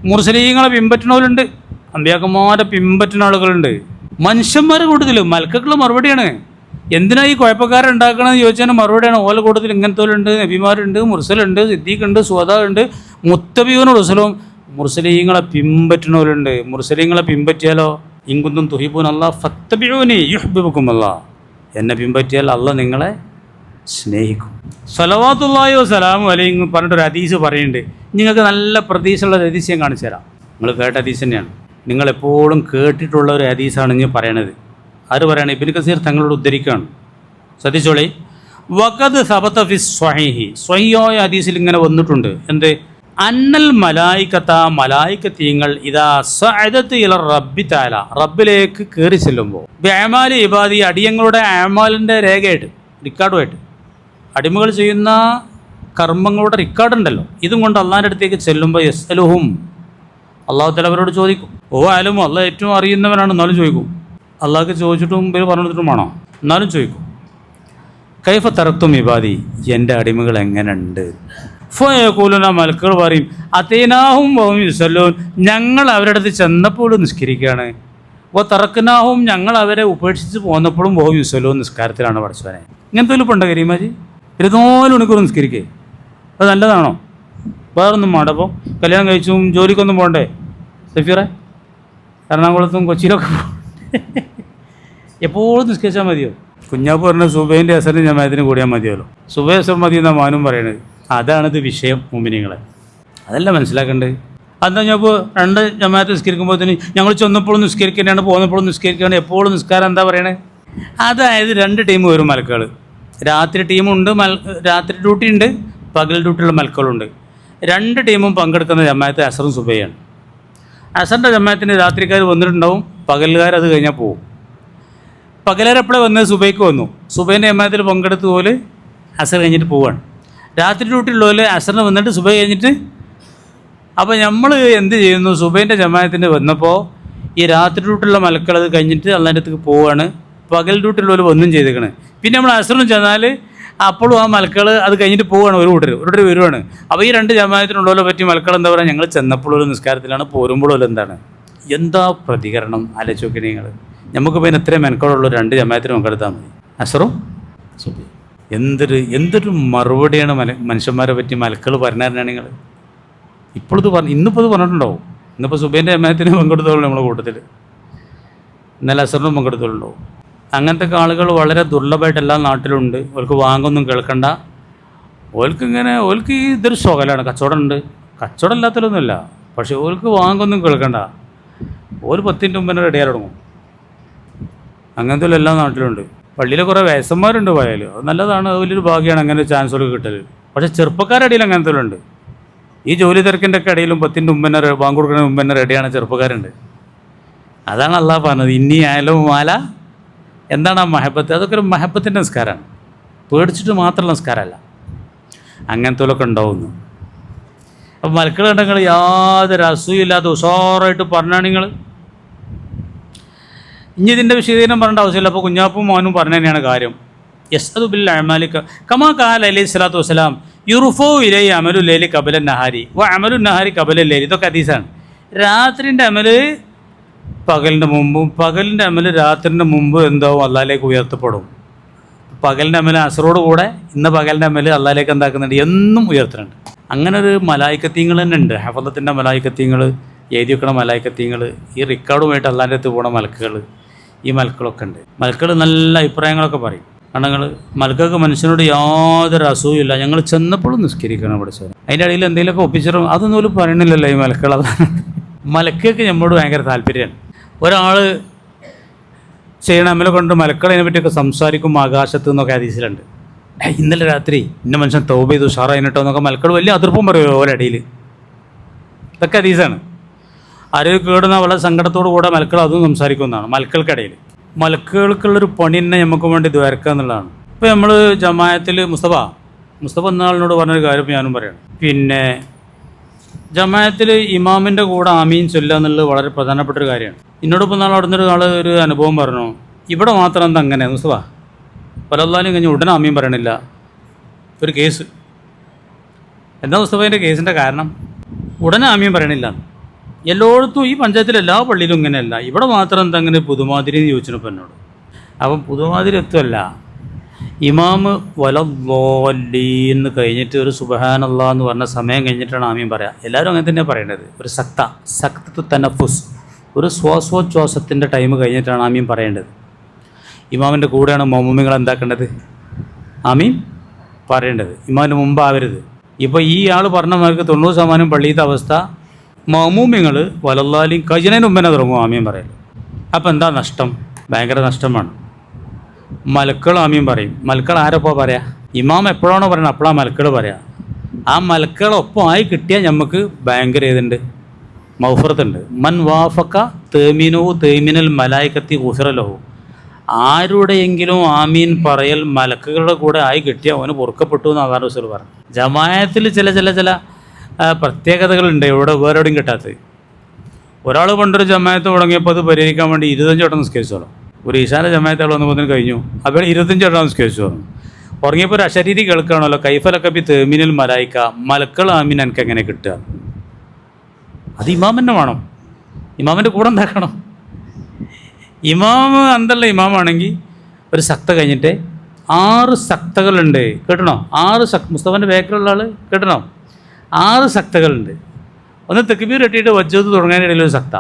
മുർസലീങ്ങളെ പിൻപറ്റുന്നവരുണ്ട്, അമ്പിയാക്കന്മാരെ പിൻപറ്റുന്ന ആളുകളുണ്ട്. മനുഷ്യന്മാരെ കൂട്ടത്തിൽ മലക്കുള്ള മറുപടിയാണ്. എന്തിനാ ഈ കുഴപ്പക്കാരുണ്ടാക്കണമെന്ന് ചോദിച്ചാൽ മറുപടിയാണ്. ഓല കൂട്ടത്തിൽ ഇങ്ങനത്തോലുണ്ട്, നബിമാരുണ്ട്, മുർസലുണ്ട്, സിദ്ദീഖുണ്ട്, സുഹദാ ഉണ്ട്, മുത്തബീനോ റുസലും മുർസലീങ്ങളെ പിൻപറ്റുന്നവരുണ്ട്. മുർസലീങ്ങളെ പിൻപറ്റിയാലോ ഇൻകുന്തും തുഹിബൂൻ അല്ലാഹ് ഫത്തബിഊനി യുഹ്ബിബുക്കും അല്ലാഹ്. എന്നെ പിൻപറ്റിയാൽ അള്ളാഹ് നിങ്ങളെ സ്നേഹിക്കും. സ്വലവാത്തുള്ളാഹി വസലാമു അലൈഹി പറഞ്ഞിട്ടൊരു ഹദീസ് പറയുന്നുണ്ട്. നിങ്ങൾക്ക് നല്ല പ്രതീക്ഷയുള്ള ഒരു ഹദീസ് ഞാൻ കാണിച്ചു തരാം. നിങ്ങൾ കേട്ട ഹദീസ് തന്നെയാണ്. നിങ്ങളെപ്പോഴും കേട്ടിട്ടുള്ള ഒരു ഹദീസാണ് ഞാൻ പറയണത്. ആര് പറയണേ? ഇബ്നു കസീർ തങ്ങളോട് ഉദ്ധരിക്കുകയാണ്. ശ്രദ്ധിച്ചോളി. വഖദ് സബത ഫി സ്വഹീഹി, സ്വഹീഹായ ഹദീസിൽ ഇങ്ങനെ വന്നിട്ടുണ്ട്. എന്ത്? അന്നൽ മലായികത്തീങ്ങൾ ഇദാ സഅദത് ഇല റബ്ബി തആല, റബ്ബിലേക്ക് കയറി ചെല്ലുമ്പോൾ ബിഅമാലി ഇബാദി, അടിയങ്ങളുടെ അമാലിൻ്റെ രേഖയായിട്ട്, റിക്കാർഡുമായിട്ട്, അടിമകൾ ചെയ്യുന്ന കർമ്മങ്ങളുടെ റിക്കാർഡുണ്ടല്ലോ, ഇതും കൊണ്ട് അള്ളാഹിൻ്റെ അടുത്തേക്ക് ചെല്ലുമ്പോൾ യസ്അലുഹും, അള്ളാഹു തആല അവരോട് ചോദിക്കും. ഓ അലമു, അള്ളാഹ് ഏറ്റവും അറിയുന്നവനാണ്, എന്നാലും ചോദിക്കും. അള്ളാഹ്ക്ക് ചോദിച്ചിട്ടും ഇവർ പറഞ്ഞിട്ടും വേണോ? എന്നാലും ചോദിക്കും. കൈഫ തറക്തും ഇബാദി, എൻ്റെ അടിമകൾ എങ്ങനെയുണ്ട്? ഫയഖൂലുന, മലക്കുകൾ പറയും, അതീനാഹും വഹും യുസല്ലൂൻ, ഞങ്ങൾ അവരുടെ അടുത്ത് ചെന്നപ്പോൾ നിസ്കരിക്കുകയാണ്. വ തറക്നാഹും, ഞങ്ങൾ അവരെ ഉപേക്ഷിച്ച് പോന്നപ്പോഴും വഹും യുസല്ലൂൻ, നിസ്കാരത്തിലാണ് പഠിച്ചവനെ. ഇങ്ങനത്തെ ഒരു പണ്ട കരീമാജി 24 മണിക്കൂർ നിസ്കരിക്കേ? അത് നല്ലതാണോ? വേറൊന്നും വേണ്ട. അപ്പോൾ കല്യാണം കഴിച്ചും ജോലിക്കൊന്നും പോകണ്ടേ സഫീറേ? എറണാകുളത്തും കൊച്ചിയിലൊക്കെ എപ്പോഴും നിസ്കരിച്ചാൽ മതിയോ? കുഞ്ഞാപ്പ് പറഞ്ഞ സുബൈൻ്റെ അസറിന് ജമാഅത്തിന് കൂടിയാൽ മതിയല്ലോ. സുബൈ അസർ മതി എന്നാണ് മാനും പറയണത്. അതാണിത് വിഷയം മുഅ്മിനീങ്ങളെ. അതല്ല മനസ്സിലാക്കേണ്ടത്. അതെന്താ ഞാൻ ഇപ്പോൾ 2 ജമാഅത്ത് നിസ്കരിക്കുമ്പോഴത്തേന് ഞങ്ങൾ ചെന്നപ്പോഴും നിസ്കരിക്കുകയാണ്, പോന്നപ്പോഴും നിസ്കരിക്കുകയാണ്, എപ്പോഴും നിസ്കാരം എന്താ പറയണത്? അതായത് 2 ടീം വരും മലക്കുകൾ. രാത്രി ടീമുണ്ട്, രാത്രി ഡ്യൂട്ടി ഉണ്ട്, പകൽ ഡ്യൂട്ടിയുള്ള മലക്കുകളുണ്ട്. 2 ടീമും പങ്കെടുക്കുന്ന ജമാഅത്ത് അസറും സുബൈയാണ്. അസറിൻ്റെ ജമാഅത്തിന് രാത്രിക്കാർ വന്നിട്ടുണ്ടാവും, പകലുകാർ അത് കഴിഞ്ഞാൽ പോകും. പകലുകാർ എപ്പോഴാണ് വന്നത്? സുബൈക്ക് വന്നു. സുബൈൻ്റെ ജമാഅത്തിൽ പങ്കെടുത്ത് പോലെ അസർ കഴിഞ്ഞിട്ട് പോവുകയാണ്. രാത്രി ഡ്യൂട്ടി ഉള്ളപോലെ അസറിന് വന്നിട്ട് സുബൈ കഴിഞ്ഞിട്ട്. അപ്പോൾ നമ്മൾ എന്ത് ചെയ്യുന്നു? സുബൈൻ്റെ ജമാഅത്തിന് വന്നപ്പോൾ ഈ രാത്രി ഡ്യൂട്ടിയുള്ള മലക്കൾ അത് കഴിഞ്ഞിട്ട് അള്ളാൻ്റെ അടുത്തേക്ക് പോവുകയാണ്. പകൽ ഡ്യൂട്ടിയുള്ളവർ ഒന്നും ചെയ്തേക്കണ്. പിന്നെ നമ്മൾ അസറിന് ചെന്നാൽ അപ്പോഴും ആ മലക്കൾ അത് കഴിഞ്ഞിട്ട് പോവുകയാണ്. ഒരു കൂട്ടർ വരുവാണ്. അപ്പോൾ ഈ 2 ജമാഅത്തിനുള്ളവരെ പറ്റി മലക്കൾ എന്താ പറയുക? ഞങ്ങൾ ചെന്നപ്പോഴും നിസ്കാരത്തിലാണ്, പോരുമ്പോഴും എന്താണ്? എന്താ പ്രതികരണം ആലോചിച്ച് നോക്കി നിങ്ങൾ. നമുക്ക് പിന്നെ എത്രയും മെനക്കോടുള്ള 2 ജമാഅത്തിന് പങ്കെടുത്താൽ മതി, അസറും സുബൈ. എന്തൊരു മറുപടിയാണ് മനുഷ്യന്മാരെ പറ്റി മലക്കൾ പറഞ്ഞാൽ നിങ്ങൾ. ഇന്നിപ്പോൾ ഇത് പറഞ്ഞിട്ടുണ്ടാവും. ഇന്നിപ്പോൾ സുബൈൻ്റെ ജമാഅത്തിന് പങ്കെടുത്തോളൂ നമ്മളെ കൂട്ടത്തിൽ, ഇന്നലെ അസറിനും പങ്കെടുത്തോളുണ്ടാവും. അങ്ങനത്തെ ആളുകൾ വളരെ ദുർലഭമായിട്ട് എല്ലാ നാട്ടിലുണ്ട്. ഓൾക്ക് വാങ്ങൊന്നും കേൾക്കണ്ട. ഓൾക്ക് ഇതൊരു ശോകലാണ്. കച്ചവടം ഉണ്ട്, കച്ചവടം ഇല്ലാത്തതൊന്നുമില്ല. പക്ഷേ ഓൾക്ക് വാങ്ങൊന്നും കേൾക്കണ്ട. ഒരു 10 മിനിറ്റ് മുമ്പ് തന്നെ റെഡിയായി തുടങ്ങും. അങ്ങനത്തെ എല്ലാ നാട്ടിലുണ്ട്. പള്ളിയിൽ കുറേ വയസ്സന്മാരുണ്ട് പോയാൽ, അത് നല്ലതാണ്, അത് വലിയൊരു ഭാഗ്യമാണ് അങ്ങനെ ചാൻസുകൾ കിട്ടൽ. പക്ഷേ ചെറുപ്പക്കാരുടെ ഇടയിൽ അങ്ങനത്തെ ഉണ്ട്. ഈ ജോലി തിരക്കിൻ്റെ ഒക്കെ ഇടയിലും 10 മിനിറ്റ് മുമ്പ് തന്നെ ബാങ്ക് കൊടുക്കുന്നതിന് മുമ്പ് തന്നെ റെഡിയാണ് ചെറുപ്പക്കാരുണ്ട്. അതാണ് അള്ളാഹ് പറഞ്ഞത്, ഇന്നി ആയാലും മാല. എന്താണ് ആ മഹബത്ത്? അതൊക്കെ ഒരു മഹബത്തിൻ്റെ നിസ്കാരമാണ്, പേടിച്ചിട്ട് മാത്രമുള്ള നിസ്കാരമല്ല. അങ്ങനത്തെ ഉണ്ടാവുന്നു. അപ്പം മലക്കൾ കണ്ടെങ്കിൽ യാതൊരു അസൂയില്ലാതെ ഉഷാറായിട്ട് പറഞ്ഞാണ് നിങ്ങൾ. ഇനി ഇതിൻ്റെ വിശദീകരണം പറയേണ്ട ആവശ്യമില്ല. അപ്പോൾ കുഞ്ഞാപ്പും മോനും പറഞ്ഞു തന്നെയാണ് കാര്യം. യസ്അദു ബിൽ അഅമാലിക കമാ ഖാല അലൈഹി സ്വലാത്തു വസ്സലാം യുർഫു ഇലൈ അമലു ലൈലി ഖബല നഹാരി വ അമലു നഹാരി ഖബല ലൈലി. ഇതൊക്കെ ഹദീസാണ്. രാത്രിൻ്റെ അമല് പകലിൻ്റെ മുമ്പും പകലിൻ്റെ അമല് രാത്രിൻ്റെ മുമ്പ് എന്താവും? അള്ളാഹിലേക്ക് ഉയർത്തപ്പെടും. പകലിൻ്റെ അമല് അസറോട് കൂടെ ഇന്ന് പകലിൻ്റെ അമല് അള്ളാഹിലേക്ക് എന്താക്കുന്നുണ്ട്? എന്നും ഉയർത്തുന്നുണ്ട്. അങ്ങനെ ഒരു മലായിക്കത്തീങ്ങൾ തന്നെ ഉണ്ട്. ഹഫദത്തിൻ്റെ മലായിക്കത്തീങ്ങൾ, എഴുതി വെക്കണ മലായിക്കത്തീങ്ങൾ, ഈ റിക്കാർഡുമായിട്ട് അള്ളാഹിൻ്റെ അടുത്ത് പോകണ മലക്കുകൾ, ഈ മലക്കുകളൊക്കെ ഉണ്ട്. മലക്കുകൾ നല്ല അഭിപ്രായങ്ങളൊക്കെ പറയും. കാരണം മലക്കൾക്ക് മനുഷ്യനോട് യാതൊരു അസൂയില്ല. ഞങ്ങൾ ചെന്നപ്പോഴും നിസ്കരിക്കണം പഠിച്ചത്. അതിൻ്റെ ഇടയിൽ എന്തെങ്കിലുമൊക്കെ ഒപ്പിച്ചിട്ടും അതൊന്നും ഒരു പറയണില്ലല്ലോ ഈ മലക്കുകൾ. അതാണ് മലക്കൾക്ക് നമ്മളോട് ഭയങ്കര താല്പര്യമാണ്. ഒരാൾ ചെയ്യണ അമല കൊണ്ട് മലക്കളതിനെ പറ്റിയൊക്കെ സംസാരിക്കും ആകാശത്ത് നിന്നൊക്കെ ഹദീസിലുണ്ട്. ഇന്നലെ രാത്രി ഇന്ന മനുഷ്യൻ തൗബ ചെയ്തു ഉഷാറായിട്ടോ എന്നൊക്കെ മലക്കൾ വലിയ അതിർപ്പം പറയുമോ ഓരടിയിൽ. ഇതൊക്കെ ഹദീസാണ്. ആരോഗ്യം കേടുന്ന വളരെ സങ്കടത്തോടു കൂടെ മലക്കൾ അതും സംസാരിക്കുന്നതാണ് മലക്കൾക്കിടയിൽ. മലക്കുകൾക്കുള്ളൊരു പണി തന്നെ നമുക്ക് വേണ്ടി ദ്വാരക്കുക എന്നുള്ളതാണ്. ഇപ്പോൾ നമ്മൾ ജമാഅത്തിൽ മുസ്തഫ എന്നാളിനോട് പറഞ്ഞൊരു കാര്യം ഞാനും പറയണം. പിന്നെ ജമാഅത്തിൽ ഇമാമിൻ്റെ കൂടെ ആമീൻ ചൊല്ലുക എന്നുള്ളത് വളരെ പ്രധാനപ്പെട്ടൊരു കാര്യമാണ്. എന്നോടൊപ്പം നാളെ അവിടുന്ന് ആൾ ഒരു അനുഭവം പറഞ്ഞു. ഇവിടെ മാത്രം എന്താ അങ്ങനെ മുസ്തഫ പലല്ലാലും കഴിഞ്ഞ് ഉടനെ ആമീൻ പറയണില്ല. ഒരു കേസ് എന്താ മുസ്തഫേൻ്റെ കേസിൻ്റെ കാരണം? ഉടനെ ആമീൻ പറയണില്ല. എല്ലായിടത്തും ഈ പഞ്ചായത്തിലെ എല്ലാ പള്ളിയിലും ഇങ്ങനെയല്ല, ഇവിടെ മാത്രം എന്താ അങ്ങനെ പുതുമാതിരി എന്ന് ചോദിച്ചപ്പോൾ എന്നോട്. അപ്പം പുതുമാതിരി എത്തുമല്ല, ഇമാമ് വലദ്ദാല്ലീൻ കഴിഞ്ഞിട്ട് ഒരു സുബ്ഹാനല്ലാഹ് എന്ന് പറഞ്ഞ സമയം കഴിഞ്ഞിട്ടാണ് ആമീൻ പറയുക. എല്ലാവരും അങ്ങനെ തന്നെയാണ് പറയേണ്ടത്. ഒരു സക്തത്തു തനഫുസ്, ഒരു ശ്വാസോച്ഛ്വാസത്തിൻ്റെ ടൈം കഴിഞ്ഞിട്ടാണ് ആമീൻ പറയേണ്ടത്. ഇമാമിൻ്റെ കൂടെയാണ് മൗമൂമികൾ എന്താക്കേണ്ടത്? ആമീൻ പറയേണ്ടത്. ഇമാമിന് മുമ്പാവരുത്. ഇപ്പോൾ ഈ ആൾ പറഞ്ഞ മാർക്ക് 90% പള്ളിയത്തെ അവസ്ഥ, മൗമൂമിങ്ങൾ വലല്ലാലിൻ കഴിഞ്ഞതിന് മുമ്പേ തുടങ്ങും ആമീൻ പറയൽ. അപ്പോൾ എന്താ നഷ്ടം? ഭയങ്കര നഷ്ടമാണ്. മലക്കൾ ആമീൻ പറയും. മലക്കൾ ആരപ്പോൾ പറയാം? ഇമാം എപ്പോഴാണോ പറയുന്നത് അപ്പോഴാണ് മലക്കൾ പറയാം. ആ മലക്കളൊപ്പം ആയി കിട്ടിയാൽ നമുക്ക് ഭയങ്കര ഏതുണ്ട്? മൗഫറത്തുണ്ട്. മൻ വാഫക്ക തേമിനോ തേമിനൽ മലായിക്കത്തി ഉസറലഹു. ആരുടെയെങ്കിലും ആമീൻ പറയൽ മലക്കുകളുടെ കൂടെ ആയി കിട്ടിയാൽ അവന് പൊറുക്കപ്പെട്ടു എന്ന് അല്ലാഹു റസൂൽ പറഞ്ഞു. ജമാഅത്തിൽ ചില പ്രത്യേകതകളുണ്ട് ഇവിടെ വേറെ എവിടെയും കിട്ടാത്തത്. ഒരാൾ പണ്ടൊരു ജമാഅത്ത് തുടങ്ങിയപ്പോൾ അത് പരിഹരിക്കാൻ വേണ്ടി 25 വട്ടം നിസ്കരിച്ചോളൂ. ഒരു ഈശാന ജമാഅത്ത് ആൾ വന്നപ്പോൾ കഴിഞ്ഞു. അപ്പോൾ 25 വട്ടം നിസ്കരിച്ചു പറഞ്ഞു. ഉറങ്ങിയപ്പോൾ ഒരു അശരീരി കേൾക്കുകയാണല്ലോ, കൈഫലൊക്കെ ബി തേമിനൽ മലായിക്ക, മലക്കൾ ആമീൻ എനിക്ക് എങ്ങനെ കിട്ടുക? അത് ഇമാം തന്നെ വേണം. ഇമാമിൻ്റെ കൂടെ എന്താക്കണം? ഇമാം അന്തല്ല ഇമാമാണെങ്കിൽ ഒരു സക്ത കഴിഞ്ഞിട്ട് 6 സക്തകളുണ്ട്. കേട്ടണോ? 6 മുസ്തഫൻ്റെ ബാക്കിലുള്ള ആൾ കേട്ടണോ? 6 സക്തകളുണ്ട്. ഒന്ന് തെക്ബീർ കെട്ടിയിട്ട് വജ്ജത്ത് തുടങ്ങാനിടയിൽ ഒരു സക്ത,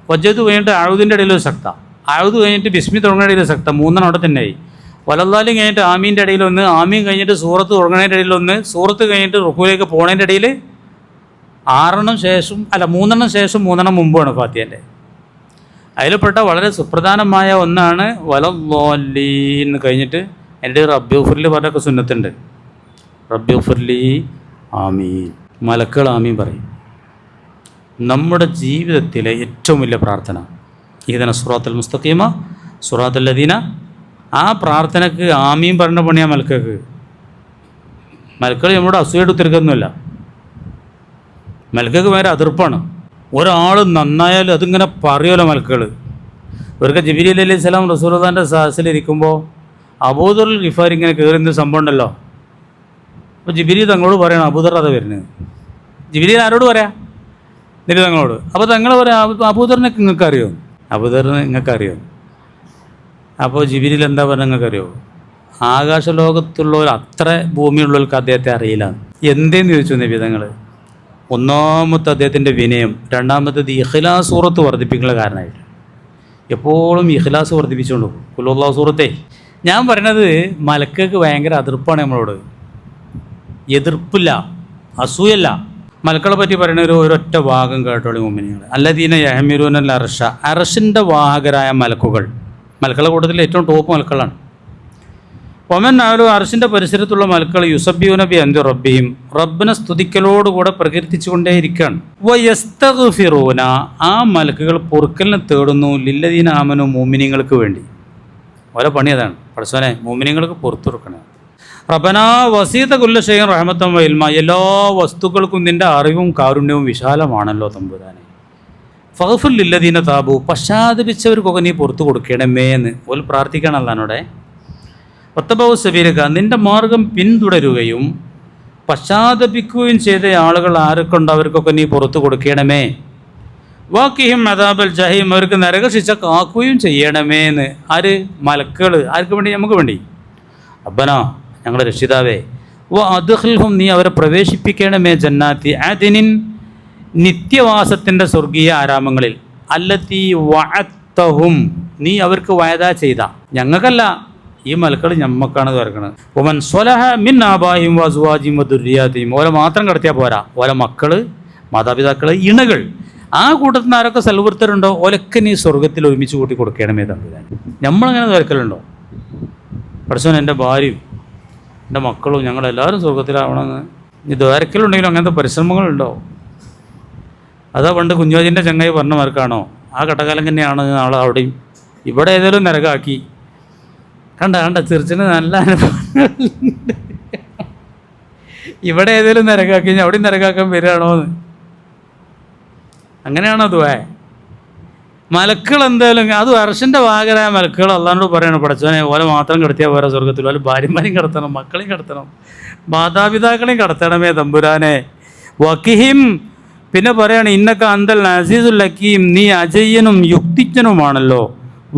വജ്ജത്ത് കഴിഞ്ഞിട്ട് അഴുതിൻ്റെ ഇടയിൽ ഒരു സക്ത, അഴുത് കഴിഞ്ഞിട്ട് ബിസ്മി തുടങ്ങുന്ന ഇടയിൽ സക്ത, മൂന്നെണ്ണം അവിടെ തന്നെയായി. വലല്ലാലും കഴിഞ്ഞിട്ട് ആമീൻ്റെ ഇടയിലൊന്ന്, ആമീൻ കഴിഞ്ഞിട്ട് സൂറത്ത് തുടങ്ങുന്നതിൻ്റെ ഇടയിലൊന്ന്, സൂറത്ത് കഴിഞ്ഞിട്ട് റുക്കുവിലേക്ക് പോകുന്നതിൻ്റെ ഇടയിൽ 6 ശേഷം അല്ല 3 ശേഷം 3 മുമ്പാണ് ഫാത്തിഹൻ്റെ. അതിൽപ്പെട്ട വളരെ സുപ്രധാനമായ ഒന്നാണ് വലല്ലാലീൻ കഴിഞ്ഞിട്ട് എൻ്റെ റബ്ബിഗ്ഫിർലി പറഞ്ഞൊക്കെ സുന്നത്തുണ്ട്. റബ്ബിഗ്ഫിർലി ആമീൻ, മലക്കുകൾ ആമീൻ പറയും. നമ്മുടെ ജീവിതത്തിലെ ഏറ്റവും വലിയ പ്രാർത്ഥന ഈദന സുറാത്തുൽ മുസ്തഖീമ സുറാത്തുൽ ലദീന. ആ പ്രാർത്ഥനയ്ക്ക് ആമീൻ പറഞ്ഞ പണിയാ മലക്കൾക്ക്. മലക്കുകൾ നമ്മുടെ അസൂയായിട്ട് ഉത്തരക്കൊന്നുമില്ല. മലക്കൾക്ക് വേറെ അതിർപ്പാണ്. ഒരാൾ നന്നായാലും അതിങ്ങനെ പറയുമല്ലോ മലക്കുകൾ. ഇവർക്ക് ജിബ്രീൽ അലൈഹി സ്വലാം റസൂലുള്ളാഹിൻ്റെ സദസ്സിലിരിക്കുമ്പോൾ അബൂദർ ഗിഫാരി ഇങ്ങനെ കയറുന്ന സംഭവം ഉണ്ടല്ലോ. അപ്പോൾ ജിബ്രീൽ തങ്ങളോട് പറയണം അബൂദർ അതാ വരുന്നത്. ജിബ്രീൽ ആരോട് പറയാം? നബി തങ്ങളോട്. അപ്പോൾ തങ്ങൾ പറയാം അബൂദറിനെ നിങ്ങൾക്ക് അറിയോ? അബൂദറിനെ നിങ്ങൾക്ക് അറിയോ? അപ്പോൾ ജിബ്രീൽ എന്താ പറഞ്ഞാൽ നിങ്ങൾക്ക് അറിയോ? ആകാശലോകത്തുള്ളവർ അത്ര ഭൂമിയുള്ളവർക്ക് അദ്ദേഹത്തെ അറിയില്ല. എന്തേന്ന് ചോദിച്ചു നബി തങ്ങൾ. ഒന്നാമത്തെ അദ്ദേഹത്തിൻ്റെ വിനയം, രണ്ടാമത്തേത് ഇഖ്ലാസ് സൂറത്ത് വർദ്ധിപ്പിക്കുന്ന കാരണമായിട്ട്. എപ്പോഴും ഇഖ്ലാസ് വർദ്ധിപ്പിച്ചുകൊണ്ടു ഖുൽ ഹുവല്ലാഹു സൂറത്തെ. ഞാൻ പറയണത് മലക്കൾക്ക് ഭയങ്കര അതിർപ്പാണ് നമ്മളോട്. എതിർപ്പില്ല, അസൂയല്ല. മലക്കളെ പറ്റി പറയുന്ന ഒരൊറ്റ ഭാഗം കേട്ടോളി മുഅ്മിനീങ്ങൾ. അല്ലദീന യഹ്മിലൂനൽ അർശ, അർശിൻ്റെ വാഹകരായ മലക്കുകൾ. മലക്കളുടെ കൂട്ടത്തിൽ ഏറ്റവും ടോപ്പ് മലക്കളാണ്. ഒമൻ ആലു, അർശിൻ്റെ പരിസരത്തുള്ള മലക്കൾ യുസബ്ബിഹൂന ബിഹംദി റബ്ബിഹിം, റബ്ബിനെ സ്തുതിക്കലോടുകൂടെ പ്രകീർത്തിച്ചുകൊണ്ടേയിരിക്കുകയാണ്. വയസ്തഗ്ഫിറൂന, ആ മലക്കുകൾ പൊറുക്കലിനെ തേടുന്നു ലില്ലദീന ആമനു, മുഅ്മിനീങ്ങൾക്ക് വേണ്ടി. ഓരോ പണി അതാണ്. പടച്ചോനെ മുഅ്മിനീങ്ങൾക്ക് പുറത്തു കൊടുക്കണം. റബ്ബനാ വസീത കുല്ല ഷൈഇൻ റഹ്മത്തൻ വ ഇൽമ, എല്ലാ വസ്തുക്കൾക്കും നിൻ്റെ അറിവും കാരുണ്യവും വിശാലമാണല്ലോ തമ്പുരാനെ. ഫഗ്ഫിർ ലില്ലദീന താബു, പശ്ചാത്തപിച്ചവർക്കൊക്കെ നീ പുറത്തു കൊടുക്കണമേ എന്ന് ഓൽ പ്രാർത്ഥിക്കണം അല്ലാഹുവോടെ. വത്തബഉ സബീലക, നിൻ്റെ മാർഗം പിന്തുടരുകയും പശ്ചാത്തപിക്കുകയും ചെയ്ത ആളുകൾ ആരൊക്കെയുണ്ട് അവർക്കൊക്കെ നീ പുറത്തു കൊടുക്കണമേ. വാക്കിഹിം അദാബൽ ജഹീം, അവർക്ക് നരകശിക്ഷ കാക്കുകയും ചെയ്യണമേ എന്ന്. ആര്? മലക്കുകൾ. ആർക്ക് വേണ്ടി? നമുക്ക് വേണ്ടി. റബ്ബനാ, ഞങ്ങളുടെ രക്ഷിതാവേ, വ അദ്ഖിൽഹും, നീ അവരെ പ്രവേശിപ്പിക്കണമേ ജന്നാത്തി അദ്നിൻ, നിത്യവാസത്തിൻ്റെ സ്വർഗീയ ആരാമങ്ങളിൽ. അല്ലത്തി വഅദ്തഹും, നീ അവർക്ക് വഅദ ചെയ്ത. ഞങ്ങൾക്കല്ല, ഈ മലക്കൾ ഞമ്മക്കാണ് തുറക്കുന്നത്. ഒമൻ സ്വലഹ മിൻ ആബാഹിം വസ്വാജിം വദുരിയാതിഹിം, ഓലെ മാത്രം കടത്തിയാൽ പോരാ, ഓലെ മക്കൾ, മാതാപിതാക്കൾ, ഇണകൾ, ആ കൂട്ടത്തിൽ നിന്ന് ആരൊക്കെ സൽവൃത്തരുണ്ടോ ഓലൊക്കെ നീ സ്വർഗത്തിൽ ഒരുമിച്ച് കൂട്ടി കൊടുക്കണമേ തമ്പുരാൻ. നമ്മളങ്ങനെ തുറക്കലുണ്ടോ? പടച്ചോൻ എൻ്റെ ഭാര്യയും എൻ്റെ മക്കളും ഞങ്ങളെല്ലാവരും സ്വർഗത്തിലാവണമെന്ന് ഇനി ദ്വാരക്കലുണ്ടെങ്കിലും അങ്ങനത്തെ പരിശ്രമങ്ങളുണ്ടോ? അതാ പണ്ട് കുഞ്ഞോജിൻ്റെ ചങ്ങായി പറഞ്ഞ മാർക്കാണോ? ആ ഘട്ടകാലം തന്നെയാണ് നാളെ അവിടെയും. ഇവിടെ ഏതായാലും നരകാക്കി. കണ്ട ചെറുച്ചിന് നല്ല അനുഭവം. ഇവിടെ ഏതായാലും നരകാക്കി, ഞാൻ അവിടെയും നരകാക്കാൻ വരികയാണോ എന്ന്. അങ്ങനെയാണോ ദ്വാ? മലക്കൾ എന്തായാലും അത് അർശിൻ്റെ വാഹകരായ മലക്കുകൾ അള്ളാഹുവോട് പറയണം, പടച്ചോനെ ഓലെ മാത്രം കിടത്തിയാൽ പോരാ സ്വർഗത്തിൽ, ഓലെ ഭാര്യമാരെയും കിടത്തണം, മക്കളെയും കിടത്തണം, മാതാപിതാക്കളെയും കിടത്തണമേ തമ്പുരാനെ. വക്കിഹിം, പിന്നെ പറയാണ് ഇന്നക അന്തൽ അസീസുൽ ഹക്കീം, നീ അജയ്യനും യുക്തിജ്ഞനുമാണല്ലോ.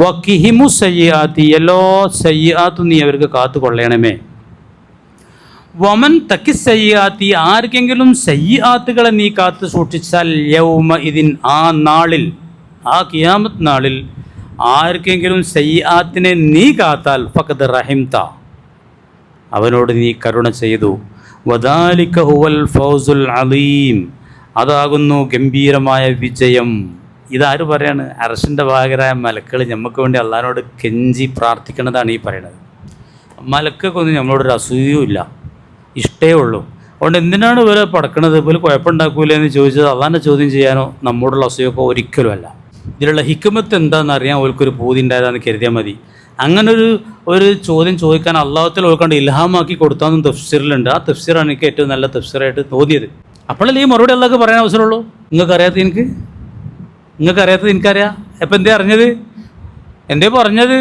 വക്കിഹിമു സയ്യിആത്തി, എല്ലാ സയ്യിആത്തും നീ അവർക്ക് കാത്തു കൊള്ളണമേ. വമൻ തക്കി സയ്യിആത്തി, ആർക്കെങ്കിലും സയ്യിആത്തുകളെ നീ കാത്തു സൂക്ഷിച്ചാൽ യൗമ ഇതിൻ, ആ നാളിൽ, ആ ഖിയാമത്ത് നാളിൽ ആർക്കെങ്കിലും സയ്യിആത്തിനെ നീ കാത്താൽ ഫഖദ് റഹിംത, അവനോട് നീ കരുണ ചെയ്തു. വദാലിക ഹുവൽ ഫൗസുൽ അലീം, അതാകുന്നു ഗംഭീരമായ വിജയം. ഇതാര് പറയാണ്? അർശിൻ്റെ ഭാഗരായ മലക്കൾ നമുക്ക് വേണ്ടി അള്ളാഹിനോട് കെഞ്ചി പ്രാർത്ഥിക്കുന്നതാണ് ഈ പറയുന്നത്. മലക്കൊന്നും നമ്മളോടൊരു അസൂയയും ഇല്ല, ഇഷ്ടേ ഉള്ളൂ. അതുകൊണ്ട് എന്തിനാണ് ഇവരെ പടക്കണത്? ഇവർ കുഴപ്പമുണ്ടാക്കൂല എന്ന് ചോദിച്ചത് അള്ളാഹിനെ ചോദ്യം ചെയ്യാനോ നമ്മോടുള്ള അസൂയൊക്കെ ഒരിക്കലും അല്ല. ഇതിലുള്ള ഹിക്മത്ത് എന്താണെന്ന് അറിയാൻ ഓൽക്കൊരു പൂതി ഉണ്ടായതാണെന്ന് കരുതിയാൽ മതി. അങ്ങനെ ഒരു ചോദ്യം ചോദിക്കാൻ അള്ളാഹുത്തിൽ ഓൽക്കാണ്ട് ഇൽഹാമാക്കി കൊടുത്താന്നും തഫ്സീറിലുണ്ട്. ആ തഫ്സീറാണ് എനിക്ക് ഏറ്റവും നല്ല തഫ്സീറായിട്ട് തോന്നിയത്. അപ്പോഴല്ലേ ഈ മറുപടി അള്ളാഹ്ക്ക് പറയാൻ അവസരമുള്ളൂ. നിങ്ങൾക്കറിയാത്തത് എനിക്കറിയാം. എപ്പം എന്തേ അറിഞ്ഞത്? എന്തേ പറഞ്ഞത്?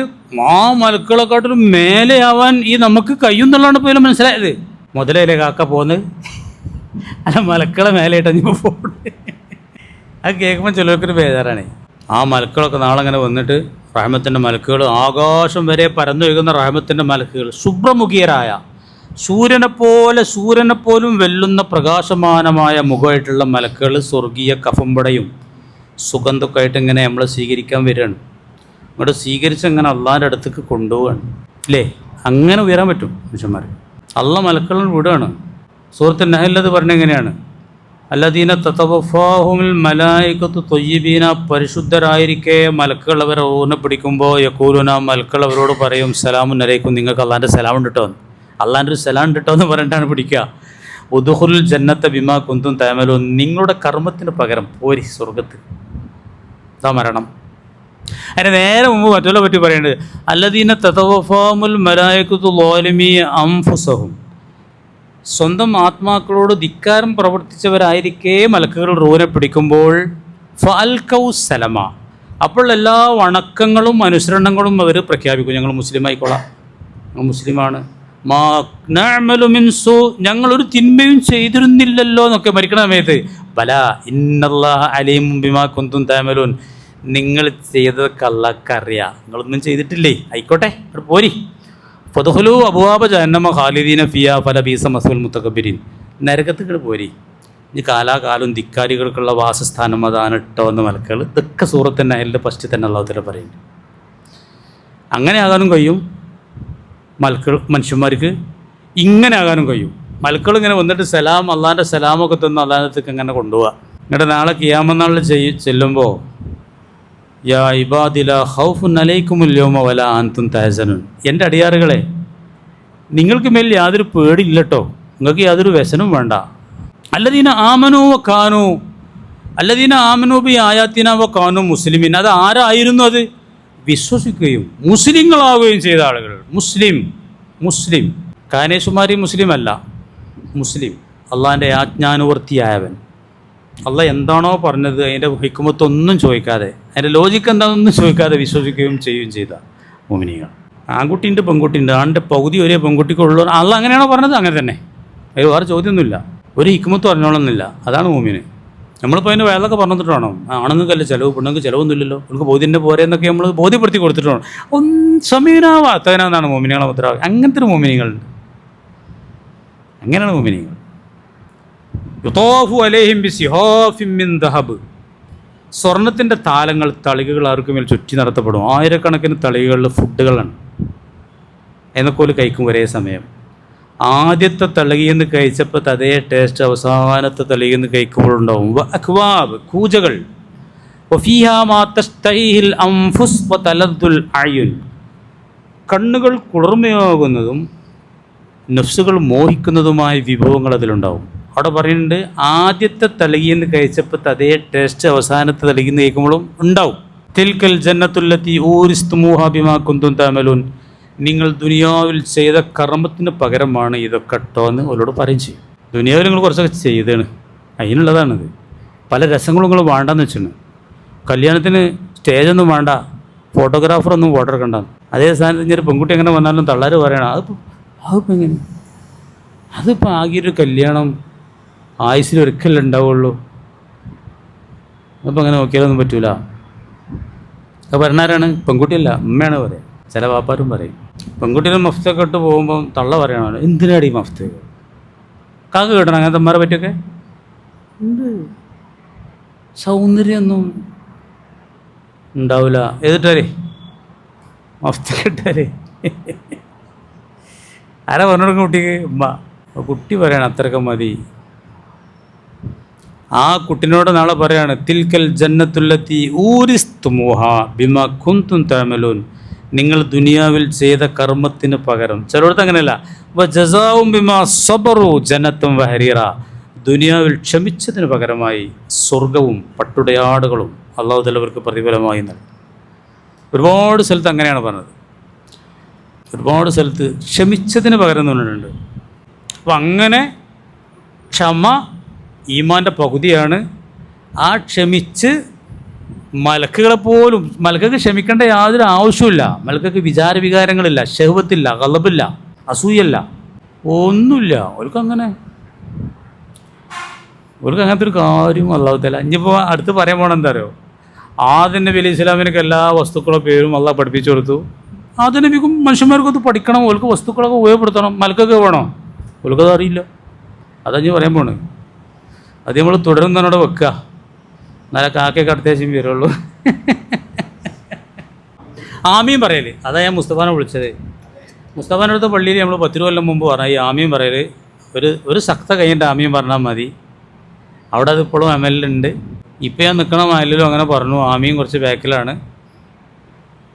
ആ മലക്കളെക്കാട്ടിലും മേലെയാവാൻ ഈ നമുക്ക് കഴിയുന്നുള്ളതാണ് ഇപ്പോൾ മനസ്സിലായത്. മുതലയിലെ കാക്ക പോകുന്നത് അല്ല, മലക്കളെ മേലെയിട്ടാണ് ഇപ്പോൾ പോകുന്നത്. അത് കേൾക്കുമ്പോൾ ചിലർക്കൊരു ബേജാറാണ്. ആ മലക്കുകളൊക്കെ നാളെ അങ്ങനെ വന്നിട്ട് റഹ്മത്തിൻ്റെ മലക്കുകൾ, ആകാശം വരെ പരന്നൊഴുകുന്ന റഹ്മത്തിൻ്റെ മലക്കുകൾ, ശുഭ്രമുഖിയരായ സൂര്യനെപ്പോലും വെല്ലുന്ന പ്രകാശമാനമായ മുഖമായിട്ടുള്ള മലക്കുകൾ സ്വർഗീയ കഫംപടയും സുഗന്ധമൊക്കെ ആയിട്ട് ഇങ്ങനെ നമ്മൾ സ്വീകരിക്കാൻ വരികയാണ്. ഇങ്ങോട്ട് സ്വീകരിച്ച് അങ്ങനെ അള്ളാഹിൻ്റെ അടുത്തേക്ക് കൊണ്ടുപോവാണ് അല്ലേ? അങ്ങനെ ഉയരാൻ പറ്റും മനുഷ്യന്മാർ. അള്ളാഹ് മലക്കുകളെ വിടുകയാണ്. സൂറത്തുൽ നഹ്ലത് പറഞ്ഞെങ്ങനെയാണ്? അല്ലദീന തതവഫാഹുൽ മലായികത്തു ത്വയ്യിബീന, പരിശുദ്ധരായിരിക്കെ മലക്കുകൾ അവരെ ഊനെ പിടിക്കുമ്പോൾ യഖൂലുന, മലക്കുകൾ അവരോട് പറയും സലാമുൻ അലൈക്കും, നിങ്ങൾക്ക് അള്ളാഹിൻ്റെ സലാം ഉണ്ട് കേട്ടോ, അള്ളാഹിൻ്റെ ഒരു സലാം ഉണ്ട് കേട്ടോ എന്ന് പറഞ്ഞിട്ടാണ് പിടിക്കുക. ഉദ്ഖുലുൽ ജന്നത്ത ബിമാ കുന്തും തഅമലൂൻ, നിങ്ങളുടെ കർമ്മത്തിന് പകരം പോരി സ്വർഗത്ത്. അതാ മരണം. അതിന് നേരെ മുമ്പ് മറ്റുള്ള പറ്റി പറയുന്നത് അല്ലദീന തതവഫാഹുൽ മലായികത്തു ളാലിമീ അൻഫുസഹും, സ്വന്തം ആത്മാക്കളോട് ധിക്കാരം പ്രവർത്തിച്ചവരായിരിക്കെ മലക്കുകൾ റൂനെ പിടിക്കുമ്പോൾ ഫഅൽകൗ സലമ, അപ്പോൾ എല്ലാ വണക്കങ്ങളും അനുസരണങ്ങളും അവർ പ്രഖ്യാപിക്കും. ഞങ്ങൾ മുസ്ലിം ആയിക്കോളാം, ഞങ്ങൾ മുസ്ലിമാണ്. മാ നഅമലു മിൻ സൂ, ഞങ്ങളൊരു തിന്മയും ചെയ്തിരുന്നില്ലല്ലോ എന്നൊക്കെ മരിക്കണ സമയത്ത് ബല ഇന്നല്ലാഹ അലീമും ബിമാ കുന്തും തഅമലൂൻ, നിങ്ങൾ ചെയ്തതൊക്കെ അല്ലാഹ്ക്ക് അറിയാം, നിങ്ങളൊന്നും ചെയ്തിട്ടില്ലേ, ആയിക്കോട്ടെ അവിടെ പോരി. ഫദ്ഖുലൂ അബ്വാബ ജഹന്നമ ഖാലിദീന ഫിഹാ ഫലബീസ മസ്വൽ മുതകബ്ബിരീൻ, നരകത്തിൽ പോരി, ഇനി കാലാകാലം ധിക്കാരികൾക്കുള്ള വാസസ്ഥാനം അതാണ് ഇട്ടോ എന്ന് മലക്കുകൾ. ഇതൊക്കെ സൂറത്തുൽ നഹ്ലിൻ്റെ ഫസ്റ്റ് തന്നെ അല്ലാഹു തആല പറയുന്നുണ്ട്. അങ്ങനെ ആകാനും കഴിയും മലക്കുകൾ, മനുഷ്യന്മാർക്ക് ഇങ്ങനെ ആകാനും കഴിയും. മലക്കുകൾ ഇങ്ങനെ വന്നിട്ട് സലാം, അള്ളാഹിൻ്റെ സലാമൊക്കെ തന്ന് അള്ളാഹിനത്തേക്ക് അങ്ങനെ കൊണ്ടുപോവുക. എന്നിട്ട് നാളെ ഖിയാമത്ത് നാളിൽ ചെല്ലുമ്പോൾ യാ ഇബാദില ഖൗഫുൻ അലൈക്കുമുൽ യൗമ വലാ അൻതും തഹ്സനുൻ, എൻ്റെ അടിയാറുകളെ നിങ്ങൾക്ക് മേൽ യാതൊരു പേടിയില്ല കേട്ടോ, നിങ്ങൾക്ക് യാതൊരു വ്യസനവും വേണ്ട. അല്ലദീന ആമനൂ വ കാനൂ, അല്ലദീന ആമനൂ ബി ആയാത്തിന വ കാനൂ മുസ്ലിമീൻ, അത് ആരായിരുന്നു? അത് വിശ്വസിക്കുകയും മുസ്ലിങ്ങളാവുകയും ചെയ്ത ആളുകൾ. മുസ്ലിം കാനേശുമാരി മുസ്ലിം അല്ല, മുസ്ലിം അള്ളാഹിൻ്റെ ആജ്ഞാനുവർത്തിയായവൻ. അള്ളാഹ് എന്താണോ പറഞ്ഞത് അതിൻ്റെ ഹിക്മത്തൊന്നും ചോദിക്കാതെ, അതിൻ്റെ ലോജിക്ക് എന്താണെന്നൊന്നും ചോദിക്കാതെ വിശ്വസിക്കുകയും ചെയ്യുകയും ചെയ്ത മുഅ്മിനീങ്ങൾ. ആൺകുട്ടിയുണ്ട് പെൺകുട്ടിയുണ്ട്, ആണിൻ്റെ പകുതി ഒരേ പെൺകുട്ടിക്കുള്ള അള്ളാഹ് അങ്ങനെയാണോ പറഞ്ഞത് അങ്ങനെ തന്നെ, അതിൽ വേറെ ചോദ്യമൊന്നുമില്ല, ഒരു ഹിക്മത്ത് പറഞ്ഞോളന്നില്ല. അതാണ് മുഅ്മിന്. നമ്മളിപ്പോൾ അതിൻ്റെ വേളൊക്കെ പറഞ്ഞിട്ട് വേണം, ആണുങ്ങൾക്കല്ല ചിലവ്, പെണ്ണുങ്ങൾക്ക് ചിലവൊന്നുമില്ലല്ലോ, നമുക്ക് ബോധ്യൻ്റെ പോരെ എന്നൊക്കെ നമ്മൾ ബോധ്യപ്പെടുത്തി കൊടുത്തിട്ട് വേണം. സമീനാവാത്തവനാണെന്നാണ് മുഅ്മിനീങ്ങളെ മുദ്രാവാക്യം. അങ്ങനത്തെ ഒരു മുഅ്മിനീങ്ങളുണ്ട്, അങ്ങനെയാണ് മുഅ്മിനീങ്ങൾ. യുതാഫു അലൈഹിം ബിസിഹാഫിൻ മിൻ ദഹബ്, സ്വർണത്തിൻ്റെ താലങ്ങൾ, തളികകൾ അവർക്ക് മേൽ ചുറ്റി നടത്തപ്പെടും. ആയിരക്കണക്കിന് തളികകളിൽ ഫുഡുകളാണ് എന്നൊക്കെ ഒരു കഴിക്കും ഒരേ സമയം. ആദ്യത്തെ തളികയിൽ നിന്ന് കഴിച്ചപ്പോൾ അതേ ടേസ്റ്റ് അവസാനത്തെ തളികയിൽ നിന്ന് കഴിക്കുമ്പോഴുണ്ടാവും. അക്വാബ്, കൂജകൾ. വഫീഹാ മാ തസ്തഹീഹിൽ അൻഫുസ് വതലദ്ദുൽ അയുൻ, കണ്ണുകൾ കുളിർമയാകുന്നതും നഫ്സുകൾ മോഹിക്കുന്നതുമായ വിഭവങ്ങൾ അതിലുണ്ടാവും. അവിടെ പറയുന്നുണ്ട് ആദ്യത്തെ തളികയിൽ നിന്ന് കഴിച്ചപ്പോൾ അതേ ടേസ്റ്റ് അവസാനത്തെ തളികയിൽ നിന്ന് കഴിക്കുമ്പോഴും ഉണ്ടാവും. തിൽക്കൽ ജന്നത്തുല്ലത്തി ഊരിസ്തുമൂഹാ ബിമാ കുന്തും തഅമലൂൻ, നിങ്ങൾ ദുനിയാവിൽ ചെയ്ത കർമ്മത്തിന് പകരമാണ് ഇതൊക്കെ കേട്ടോ എന്ന് അവരോട് പറയും ചെയ്യും. ദുനിയാവിൽ നിങ്ങൾ കുറച്ചൊക്കെ ചെയ്താണ്, അതിനുള്ളതാണിത്. പല രസങ്ങളും നിങ്ങൾ വേണ്ടെന്ന് വെച്ചാണ്. കല്യാണത്തിന് സ്റ്റേജൊന്നും വേണ്ട, ഫോട്ടോഗ്രാഫറൊന്നും ഫോട്ടോ എടുക്കണ്ട. അതേ സ്ഥാനത്ത് ഇങ്ങനെ പെൺകുട്ടി എങ്ങനെ വന്നാലും തള്ളാർ പറയണം അതിപ്പോൾ എങ്ങനെ, അതിപ്പോൾ ആകെയൊരു കല്യാണം ആയുസ്സിൽ ഒരിക്കലേ ഉണ്ടാവുള്ളൂ, അപ്പോൾ അങ്ങനെ നോക്കിയാലൊന്നും പറ്റൂല. അത് പറഞ്ഞാരാണ്? പെൺകുട്ടിയല്ല, ഉമ്മയാണ് പറയുക. ചില വാപ്പാരും പറയും പെൺകുട്ടിയുടെ മഫ്തൊക്കെ ഇട്ട് പോകുമ്പം തള്ള പറയണമല്ലോ, എന്തിനാടി മഫ്ത്, കാക്ക കിട്ടണം അങ്ങനത്തെ അമ്മമാരെ പറ്റിയൊക്കെ. എന്ത് സൗന്ദര്യമൊന്നും ഉണ്ടാവില്ല, എതിട്ടാരേ മഫ്ത് കിട്ടാരേ. ആരാ പറഞ്ഞു കൊടുക്കും കുട്ടിക്ക്? ഉമ്മ. കുട്ടി പറയണം അത്രയൊക്കെ മതി. ആ കുട്ടിനോട് നാളെ പറയാണ് തിൽക്കൽ ജന്നത്തുല്ലത്തി ഊരിസ്തുമൂഹാ ബിമാ കുന്തും തഅമലൂൻ, നിങ്ങൾ ദുനിയാവിൽ ചെയ്ത കർമ്മത്തിന് പകരം. ചിലയിടത്ത് അങ്ങനെയല്ല, വജസാഉം ബിമാ സബറു ജന്നത്തും വഹരീറ, ദുനിയാവിൽ ക്ഷമിച്ചതിന് പകരമായി സ്വർഗവും പട്ടുടയാടുകളും അള്ളാഹു തആല അവർക്ക് പ്രതിഫലമായി നൽകും. ഒരുപാട് സ്ഥലത്ത് അങ്ങനെയാണ് പറഞ്ഞത്, ഒരുപാട് സ്ഥലത്ത് ക്ഷമിച്ചതിന് പകരം എന്ന് പറഞ്ഞിട്ടുണ്ട്. അപ്പം അങ്ങനെ ക്ഷമ ഈമാൻ്റെ പകുതിയാണ്. ആ ക്ഷമിച്ച് മലക്കുകളെപ്പോലും, മലക്കൊക്കെ ക്ഷമിക്കേണ്ട യാതൊരു ആവശ്യമില്ല. മലക്കൊക്കെ വികാരങ്ങളില്ല, ശഹ്വത്തില്ല, ഗളബില്ല, അസൂയല്ല, ഒന്നുമില്ല. അവർക്ക് അങ്ങനത്തെ ഒരു കാര്യം അല്ലാഹു തആല. ഇനിയിപ്പോൾ അടുത്ത് പറയാൻ പോകണം എന്താ അറിയോ, ആദം നബി അലൈഹി സ്വലാമിനൊക്കെ എല്ലാ വസ്തുക്കളുടെ പേരും അള്ളാഹ് പഠിപ്പിച്ചു കൊടുത്തു. ആദം നബിക്കും മനുഷ്യന്മാർക്കൊക്കെ പഠിക്കണം, ഓർക്ക് വസ്തുക്കളൊക്കെ ഉപയോഗപ്പെടുത്തണം. മലക്കൊക്കെ വേണോ? ഓർക്കത് അറിയില്ല. അതാ ഞാൻ പറയാൻ പോണേ. അത് നമ്മൾ തുടരുന്നതിനോട് വെക്കുക. എന്നാലേ കാക്കയൊക്കെ അടുത്തേശം വരുള്ളൂ. ആമീൻ പറയൽ, അതാ ഞാൻ മുസ്തഫാനെ വിളിച്ചത്. മുസ്തഫാൻ്റെ അടുത്ത പള്ളിയിൽ നമ്മൾ 10 കൊല്ലം മുമ്പ് പറഞ്ഞ ഈ ആമീൻ പറയൽ ഒരു സക്ത കഴിഞ്ഞിട്ട് ആമീൻ പറഞ്ഞാൽ മതി. അവിടെ അത് ഇപ്പോഴും ഉണ്ട്. ഇപ്പം ഞാൻ നിൽക്കണ മഹലിലും അങ്ങനെ പറഞ്ഞു, ആമീൻ കുറച്ച് ബാക്കിലാണ്.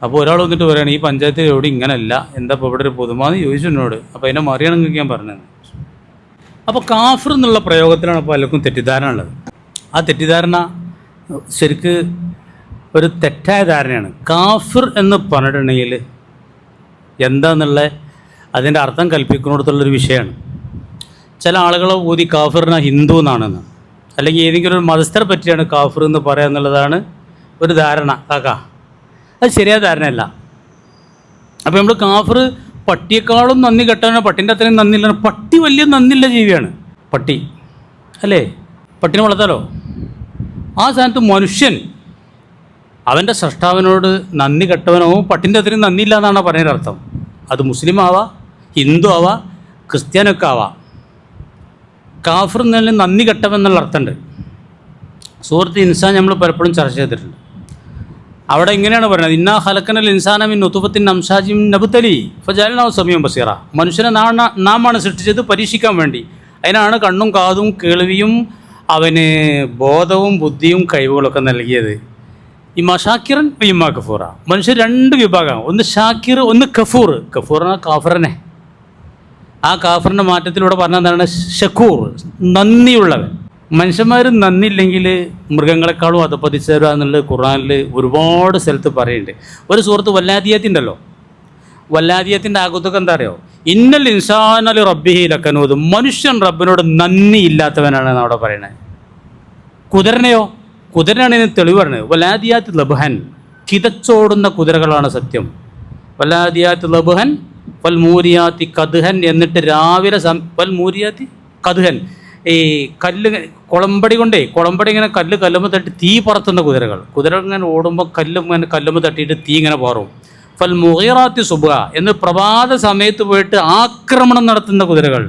അപ്പോൾ ഒരാൾ വന്നിട്ട് പറയുകയാണ്, ഈ പഞ്ചായത്തിൽ എവിടെ ഇങ്ങനെയല്ല, എന്താ ഇപ്പോൾ ഇവിടെ ഒരു പുതുമാന്ന് ചോദിച്ചു എന്നോട്. അപ്പോൾ അതിനെ മറിയണമെങ്കിൽ ഞാൻ പറഞ്ഞത്. അപ്പോൾ കാഫിർ എന്നുള്ള പ്രയോഗത്തിലാണ് പലർക്കും തെറ്റിദ്ധാരണ ഉള്ളത്. ആ തെറ്റിദ്ധാരണ ശരിക്ക് ഒരു തെറ്റായ ധാരണയാണ്. കാഫിർ എന്ന് പറഞ്ഞിട്ടുണ്ടെങ്കിൽ എന്താന്നുള്ള അതിൻ്റെ അർത്ഥം കൽപ്പിക്കുന്നിടത്തുള്ളൊരു വിഷയമാണ്. ചില ആളുകളെ ഊതി കാഫിറിനെ ഹിന്ദു എന്നാണെന്ന്, അല്ലെങ്കിൽ ഏതെങ്കിലും ഒരു മതസ്ഥരെ പറ്റിയാണ് കാഫിർ എന്ന് പറയുക എന്നുള്ളതാണ് ഒരു ധാരണ. കാക്ക അത് ശരിയായ ധാരണയല്ല. അപ്പോൾ നമ്മൾ കാഫിർ പട്ടിയേക്കാളും നന്ദി കെട്ടാണ്, പട്ടിൻ്റെ അത്രയും നന്ദിയില്ല. പട്ടി വലിയ നന്ദിയുള്ള ജീവിയാണ് പട്ടി, അല്ലേ? പട്ടിനെ വളർത്താലോ. ആ സ്ഥാനത്ത് മനുഷ്യൻ അവൻ്റെ സൃഷ്ടാവിനോട് നന്ദി കെട്ടവനോ പട്ടിൻ്റെ അത്രയും നന്ദിയില്ല എന്നാണ് പറയുന്ന അർത്ഥം. അത് മുസ്ലിം ആവാം, ഹിന്ദു ആവാം, ക്രിസ്ത്യാനൊക്കെ ആവാം. കാഫിർ എന്നതിൽ നന്ദി കെട്ടവെന്നുള്ള അർത്ഥമുണ്ട്. സൂറത്ത് ഇൻസാൻ നമ്മൾ പലപ്പോഴും ചർച്ച ചെയ്തിട്ടുണ്ട്. അവിടെ ഇങ്ങനെയാണ് പറയുന്നത്, ഇന്നാ ഖലഖനൽ ഇൻസാന മിൻ നുത്ഫത്തിൻ അംശാജിൻ നബ്തലി ഫജഅൽനാഹു സമീഅൻ ബസീറ. മനുഷ്യനെ നാമാണ് സൃഷ്ടിച്ചത് പരീക്ഷിക്കാൻ വേണ്ടി. അതിനാണ് കണ്ണും കാതും കേൾവിയും അവന് ബോധവും ബുദ്ധിയും കഴിവുകളൊക്കെ നൽകിയത്. ഇമ്മാ ഷാക്കിറൻ ഇമ്മാ കഫൂറ. മനുഷ്യർ 2 വിഭാഗമാണ്, ഒന്ന് ഷാക്കിർ, ഒന്ന് കഫൂർ. കഫൂർ എന്ന കാഫിറിനെ, ആ കാഫറിൻ്റെ മാറ്റത്തിലൂടെ പറഞ്ഞതാണ് ഷക്കൂർ, നന്ദിയുള്ളവൻ. മനുഷ്യന്മാർ നന്ദിയില്ലെങ്കിൽ മൃഗങ്ങളെക്കാളും അധപ്പതിച്ചവരാ എന്നുള്ളത് ഖുർആനിൽ ഒരുപാട് സ്ഥലത്ത് പറയുന്നുണ്ട്. ഒരു സൂറത്ത് വല്ലാദിയത്തിൻ്റെല്ലോ, വല്ലാദിയത്തിൻ്റെ ആകുത്തൊക്കെ എന്താ അറിയോ, ഇന്നൽ ഇൻസാനലി റബ്ബിഹി ലക്കനൂദ്. മനുഷ്യൻ റബ്ബിനോട് നന്ദി ഇല്ലാത്തവനാണ് അവിടെ പറയണത്. കുതിരനെയോ, കുതിരനാണ് ഇതിന് തെളിവ് പറഞ്ഞത്. വല്ലാദിയാത്ത് ലബ്ഹൻ, കിതച്ചോടുന്ന കുതിരകളാണ് സത്യം. വല്ലാദിയാത്ത് ലബ്ഹൻ വൽമൂരിയാത്തി കദ്ഹൻ. എന്നിട്ട് രാവിലെ വൽമൂരിയാത്തി കദ്ഹൻ, ഈ കല്ല് കുളമ്പടി ഇങ്ങനെ കല്ലുമ്പോൾ തട്ടി തീ പറത്തുന്ന കുതിരകൾ. കുതിര ഇങ്ങനെ ഓടുമ്പോൾ ഇങ്ങനെ കല്ലുമ്പോൾ തട്ടിയിട്ട് തീ ഇങ്ങനെ പാറും. ഫൽ മുഗീറാത്തി സുബ്ഹ എന്ന് പ്രഭാത സമയത്ത് പോയിട്ട് ആക്രമണം നടത്തുന്ന കുതിരകൾ.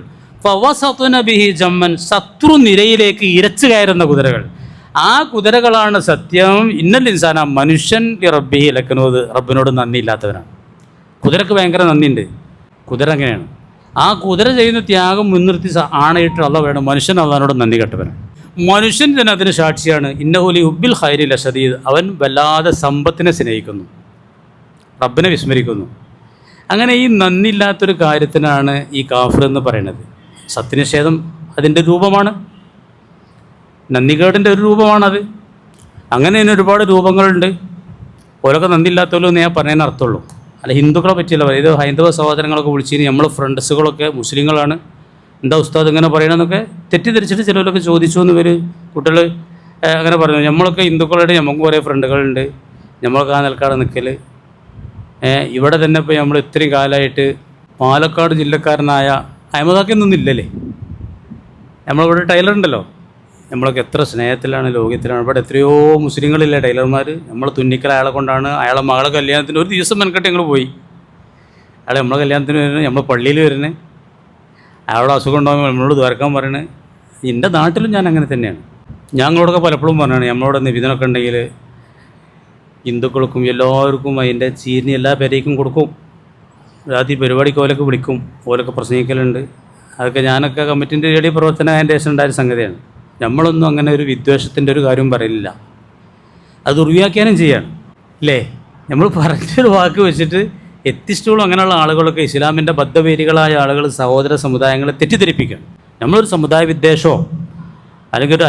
ഫവസത്ന ബിഹി ജമ്മൻ, ശത്രു നിരയിലേക്ക് ഇരച്ചു കയറുന്ന കുതിരകൾ. ആ കുതിരകളാണ് സത്യം. ഇന്നൽ ഇൻസാന, മനുഷ്യൻ റബ്ബിഹി ലക്കനൂദ്, റബ്ബിനോട് നന്ദി ഇല്ലാത്തവനാണ്. കുതിരക്ക് ഭയങ്കര നന്ദിയുണ്ട്. കുതിര അങ്ങനെയാണ്. ആ കുതിര ചെയ്യുന്ന ത്യാഗം മുൻനിർത്തി ആണയിട്ട് അള്ള വേണം. മനുഷ്യൻ അള്ളാഹിനോട് നന്ദി കെട്ടവനാണ്. മനുഷ്യൻ തന്നെ അതിന് സാക്ഷിയാണ്. ഇന്നഹുലി ഹുബ്ബിൽ ഖൈരി ലശദീദ്. അവൻ വല്ലാതെ സമ്പത്തിനെ സ്നേഹിക്കുന്നു, റബ്ബിനെ വിസ്മരിക്കുന്നു. അങ്ങനെ ഈ നന്ദിയില്ലാത്തൊരു കാര്യത്തിനാണ് ഈ കാഫിർ എന്ന് പറയുന്നത്. സത്യനിഷേധം അതിൻ്റെ രൂപമാണ്, നന്ദികേടിൻ്റെ ഒരു രൂപമാണത്. അങ്ങനെ തന്നെ ഒരുപാട് രൂപങ്ങളുണ്ട്. ഓരോക്കെ നന്ദിയില്ലാത്തല്ലോ എന്ന് ഞാൻ പറയുന്നതിന് അർത്ഥമുള്ളൂ. അല്ല ഹിന്ദുക്കളെ പറ്റിയല്ല പറയുക. ഇത് ഹൈന്ദവ സഹോദരങ്ങളൊക്കെ വിളിച്ചിന് നമ്മൾ ഫ്രണ്ട്സുകളൊക്കെ മുസ്ലിങ്ങളാണ്, എന്താ ഉസ്താദ് ഇങ്ങനെ പറയണമെന്നൊക്കെ തെറ്റിദ്ധരിച്ചിട്ട് ചിലരൊക്കെ ചോദിച്ചു എന്ന് ഇവർ കുട്ടികൾ അങ്ങനെ പറഞ്ഞു. നമ്മളൊക്കെ ഹിന്ദുക്കളുടെ നമുക്ക് കുറേ ഫ്രണ്ടുകളുണ്ട്, നമ്മളൊക്കെ ആ നിലക്കാട് നിൽക്കൽ. ഇവിടെ തന്നെ ഇപ്പോൾ നമ്മൾ ഇത്രയും കാലമായിട്ട് പാലക്കാട് ജില്ലക്കാരനായ അഹമ്മദാക്കൊന്നും ഇല്ലല്ലേ. നമ്മളിവിടെ ടൈലറുണ്ടല്ലോ, നമ്മളൊക്കെ എത്ര സ്നേഹത്തിലാണ്, ലോകത്തിലാണ്. ഇവിടെ എത്രയോ മുസ്ലിങ്ങളില്ലേ ടൈലർമാർ. നമ്മൾ തുന്നിക്കൽ അയാളെ കൊണ്ടാണ്. അയാളെ മകളെ കല്യാണത്തിന് ഒരു ദിവസം മെനക്കെട്ട് ഞങ്ങൾ പോയി. അയാളെ നമ്മളെ കല്യാണത്തിന് വരുന്നത്, നമ്മൾ പള്ളിയിൽ വരുന്നത്, അയാളുടെ അസുഖം ഉണ്ടാകുമ്പോൾ നമ്മളോട് ദ്വാരക്കാൻ പറയണത്. എൻ്റെ നാട്ടിലും ഞാൻ അങ്ങനെ തന്നെയാണ്. ഞങ്ങളോടൊക്കെ പലപ്പോഴും പറഞ്ഞാണ്, നമ്മളോട് നിവേദനമൊക്കെ ഉണ്ടെങ്കിൽ ഹിന്ദുക്കൾക്കും എല്ലാവർക്കും അതിൻ്റെ ചീരിനി എല്ലാ പേരേക്കും കൊടുക്കും. രാത്രി പരിപാടിക്ക് ഓലൊക്കെ വിളിക്കും, ഓലൊക്കെ പ്രസംഗിക്കലുണ്ട്. അതൊക്കെ ഞാനൊക്കെ കമ്മിറ്റിൻ്റെ റേഡിയോ പ്രവർത്തനം അതിൻ്റെ ശേഷം ഉണ്ടായ സംഗതിയാണ്. നമ്മളൊന്നും അങ്ങനെ ഒരു വിദ്വേഷത്തിൻ്റെ ഒരു കാര്യം പറയില്ല. അത് ദുർവ്യാഖ്യാനം ചെയ്യാണ് അല്ലേ. നമ്മൾ പറഞ്ഞൊരു വാക്ക് വെച്ചിട്ട് എത്തിസ്റ്റുകളും അങ്ങനെയുള്ള ആളുകളൊക്കെ ഇസ്ലാമിൻ്റെ ബദ്ധവേരികളായ ആളുകൾ സഹോദര സമുദായങ്ങളെ തെറ്റിദ്ധരിപ്പിക്കുകയാണ്. നമ്മളൊരു സമുദായ വിദ്വേഷമോ അല്ലെങ്കിൽ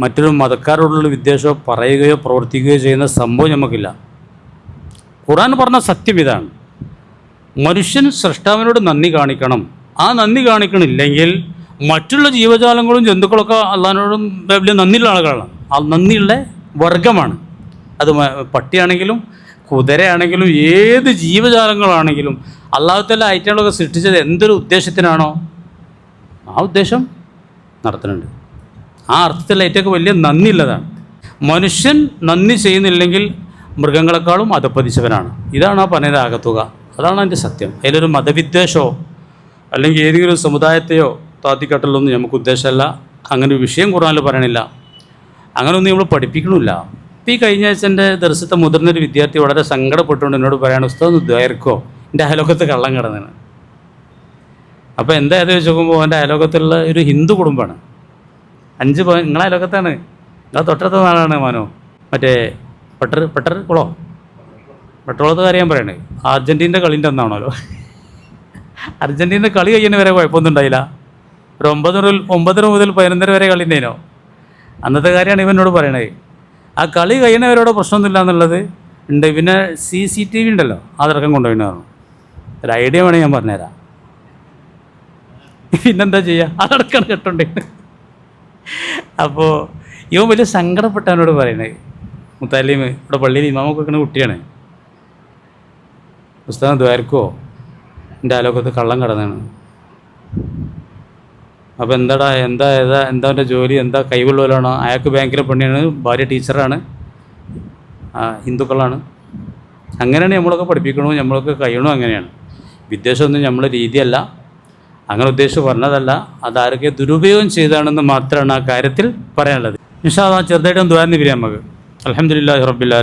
മറ്റൊരു മതക്കാരോടുള്ള വിദ്വേഷമോ പറയുകയോ പ്രവർത്തിക്കുകയോ ചെയ്യുന്ന സംഭവം നമുക്കില്ല. ഖുർആൻ പറഞ്ഞ സത്യം ഇതാണ്, മനുഷ്യൻ സൃഷ്ടാവിനോട് നന്ദി കാണിക്കണം. ആ നന്ദി കാണിക്കണില്ലെങ്കിൽ മറ്റുള്ള ജീവജാലങ്ങളും ജന്തുക്കളൊക്കെ അള്ളാഹിനോടും വലിയ നന്ദിയുള്ള ആളുകളാണ്. ആ നന്ദിയുള്ള വർഗമാണ്. അത് പട്ടിയാണെങ്കിലും കുതിരയാണെങ്കിലും ഏത് ജീവജാലങ്ങളാണെങ്കിലും അള്ളാഹുത്തല്ല ഐറ്റങ്ങളൊക്കെ സൃഷ്ടിച്ചത് എന്തൊരു ഉദ്ദേശത്തിനാണോ ആ ഉദ്ദേശം നടത്തുന്നുണ്ട്. ആ അർത്ഥത്തിൽ ഏറ്റവും വലിയ നന്ദിയുള്ളതാണ്. മനുഷ്യൻ നന്ദി ചെയ്യുന്നില്ലെങ്കിൽ മൃഗങ്ങളെക്കാളും അധപ്പതിച്ചവനാണ്. ഇതാണ് ആ പറഞ്ഞതിൻ്റെ ആകത്തുക. അതാണ് അതിൻ്റെ സത്യം. അതിലൊരു മതവിദ്വേഷമോ അല്ലെങ്കിൽ ഏതെങ്കിലും സമുദായത്തെയോ താത്തിക്കട്ടലൊന്നും നമുക്ക് ഉദ്ദേശമല്ല. അങ്ങനെ ഒരു വിഷയം ഖുർആനിൽ പറയണില്ല. അങ്ങനെയൊന്നും നമ്മൾ പഠിപ്പിക്കണമില്ല. ഇപ്പം ഈ കഴിഞ്ഞ ആഴ്ച എൻ്റെ ദർശത്തെ മുതിർന്നൊരു വിദ്യാർത്ഥി വളരെ സങ്കടപ്പെട്ടുകൊണ്ട് എന്നോട് പറയാണ്, ഉസ്താദ് ഒന്ന് ദ്വയർക്കോ, എൻ്റെ അയലോകത്ത് കള്ളം കിടന്നാണ്. അപ്പോൾ എന്താ അത് വെച്ച് നോക്കുമ്പോൾ എൻ്റെ അയലോകത്തുള്ള ഒരു ഹിന്ദു കുടുംബമാണ്. 5 പവൻ നിങ്ങളെ അയലോകത്താണ്, നിങ്ങളെ തൊട്ടടുത്ത നാടാണ് മാനോ, മറ്റേ പെട്ടർ കുളോ പെട്രോളത്തെ കാര്യം പറയണേ. അർജൻറ്റീൻ്റെ കളീൻ്റെ ഒന്നാണല്ലോ. അർജൻറ്റീൻ്റെ കളി കഴിയുന്ന വരെ കുഴപ്പമൊന്നും ഉണ്ടായില്ല. ഒരു 9 മുതൽ 11 വരെ കളി ഉണ്ടായിനോ, അന്നത്തെ കാര്യമാണ് ഇവനോട് പറയണത്. ആ കളി കഴിയുന്നവരോട് പ്രശ്നമൊന്നുമില്ല എന്നുള്ളത് ഉണ്ട്. പിന്നെ CCTV ഉണ്ടല്ലോ, അതടക്കം കൊണ്ടുപോയിന്ന് പറഞ്ഞു. ഒരു ഐഡിയ വേണമെങ്കിൽ ഞാൻ പറഞ്ഞുതരാം. പിന്നെന്താ ചെയ്യുക, അതടക്കം കെട്ടുണ്ടേ. അപ്പോൾ ഇവൻ വലിയ സങ്കടപ്പെട്ടവനോട് പറയണേ, മുത്താലിം ഇവിടെ പള്ളിയിൽ ഇമാമൊക്കെ വെക്കുന്ന കുട്ടിയാണ്, പുസ്തകം ദ്വാരക്കോ, എൻ്റെ അയലോകത്ത് കള്ളം കടന്നാണ്. അപ്പോൾ എന്താ എൻ്റെ ജോലി, എന്താ കൈവുള്ളവരാണോ? അയാൾക്ക് ബാങ്കിലെ പണിയാണ്, ഭാര്യ ടീച്ചറാണ്, ഹിന്ദുക്കളാണ്. അങ്ങനെയാണ് നമ്മളൊക്കെ പഠിപ്പിക്കണോ, നമ്മളൊക്കെ കഴിയണോ. അങ്ങനെയാണ്. വിദ്വേഷമൊന്നും നമ്മളെ രീതിയല്ല, അങ്ങനെ ഉദ്ദേശിച്ച് പറഞ്ഞതല്ല. അതാരൊക്കെ ദുരുപയോഗം ചെയ്താണെന്ന് മാത്രമാണ് ആ കാര്യത്തിൽ പറയാനുള്ളത്. ഇൻഷാ അല്ലാഹ് ചെറുതായിട്ടൊന്ന് ദുആ നിവരാം നമുക്ക്. അൽഹംദുലില്ലാഹി റബ്ബിൽ ആലമീൻ.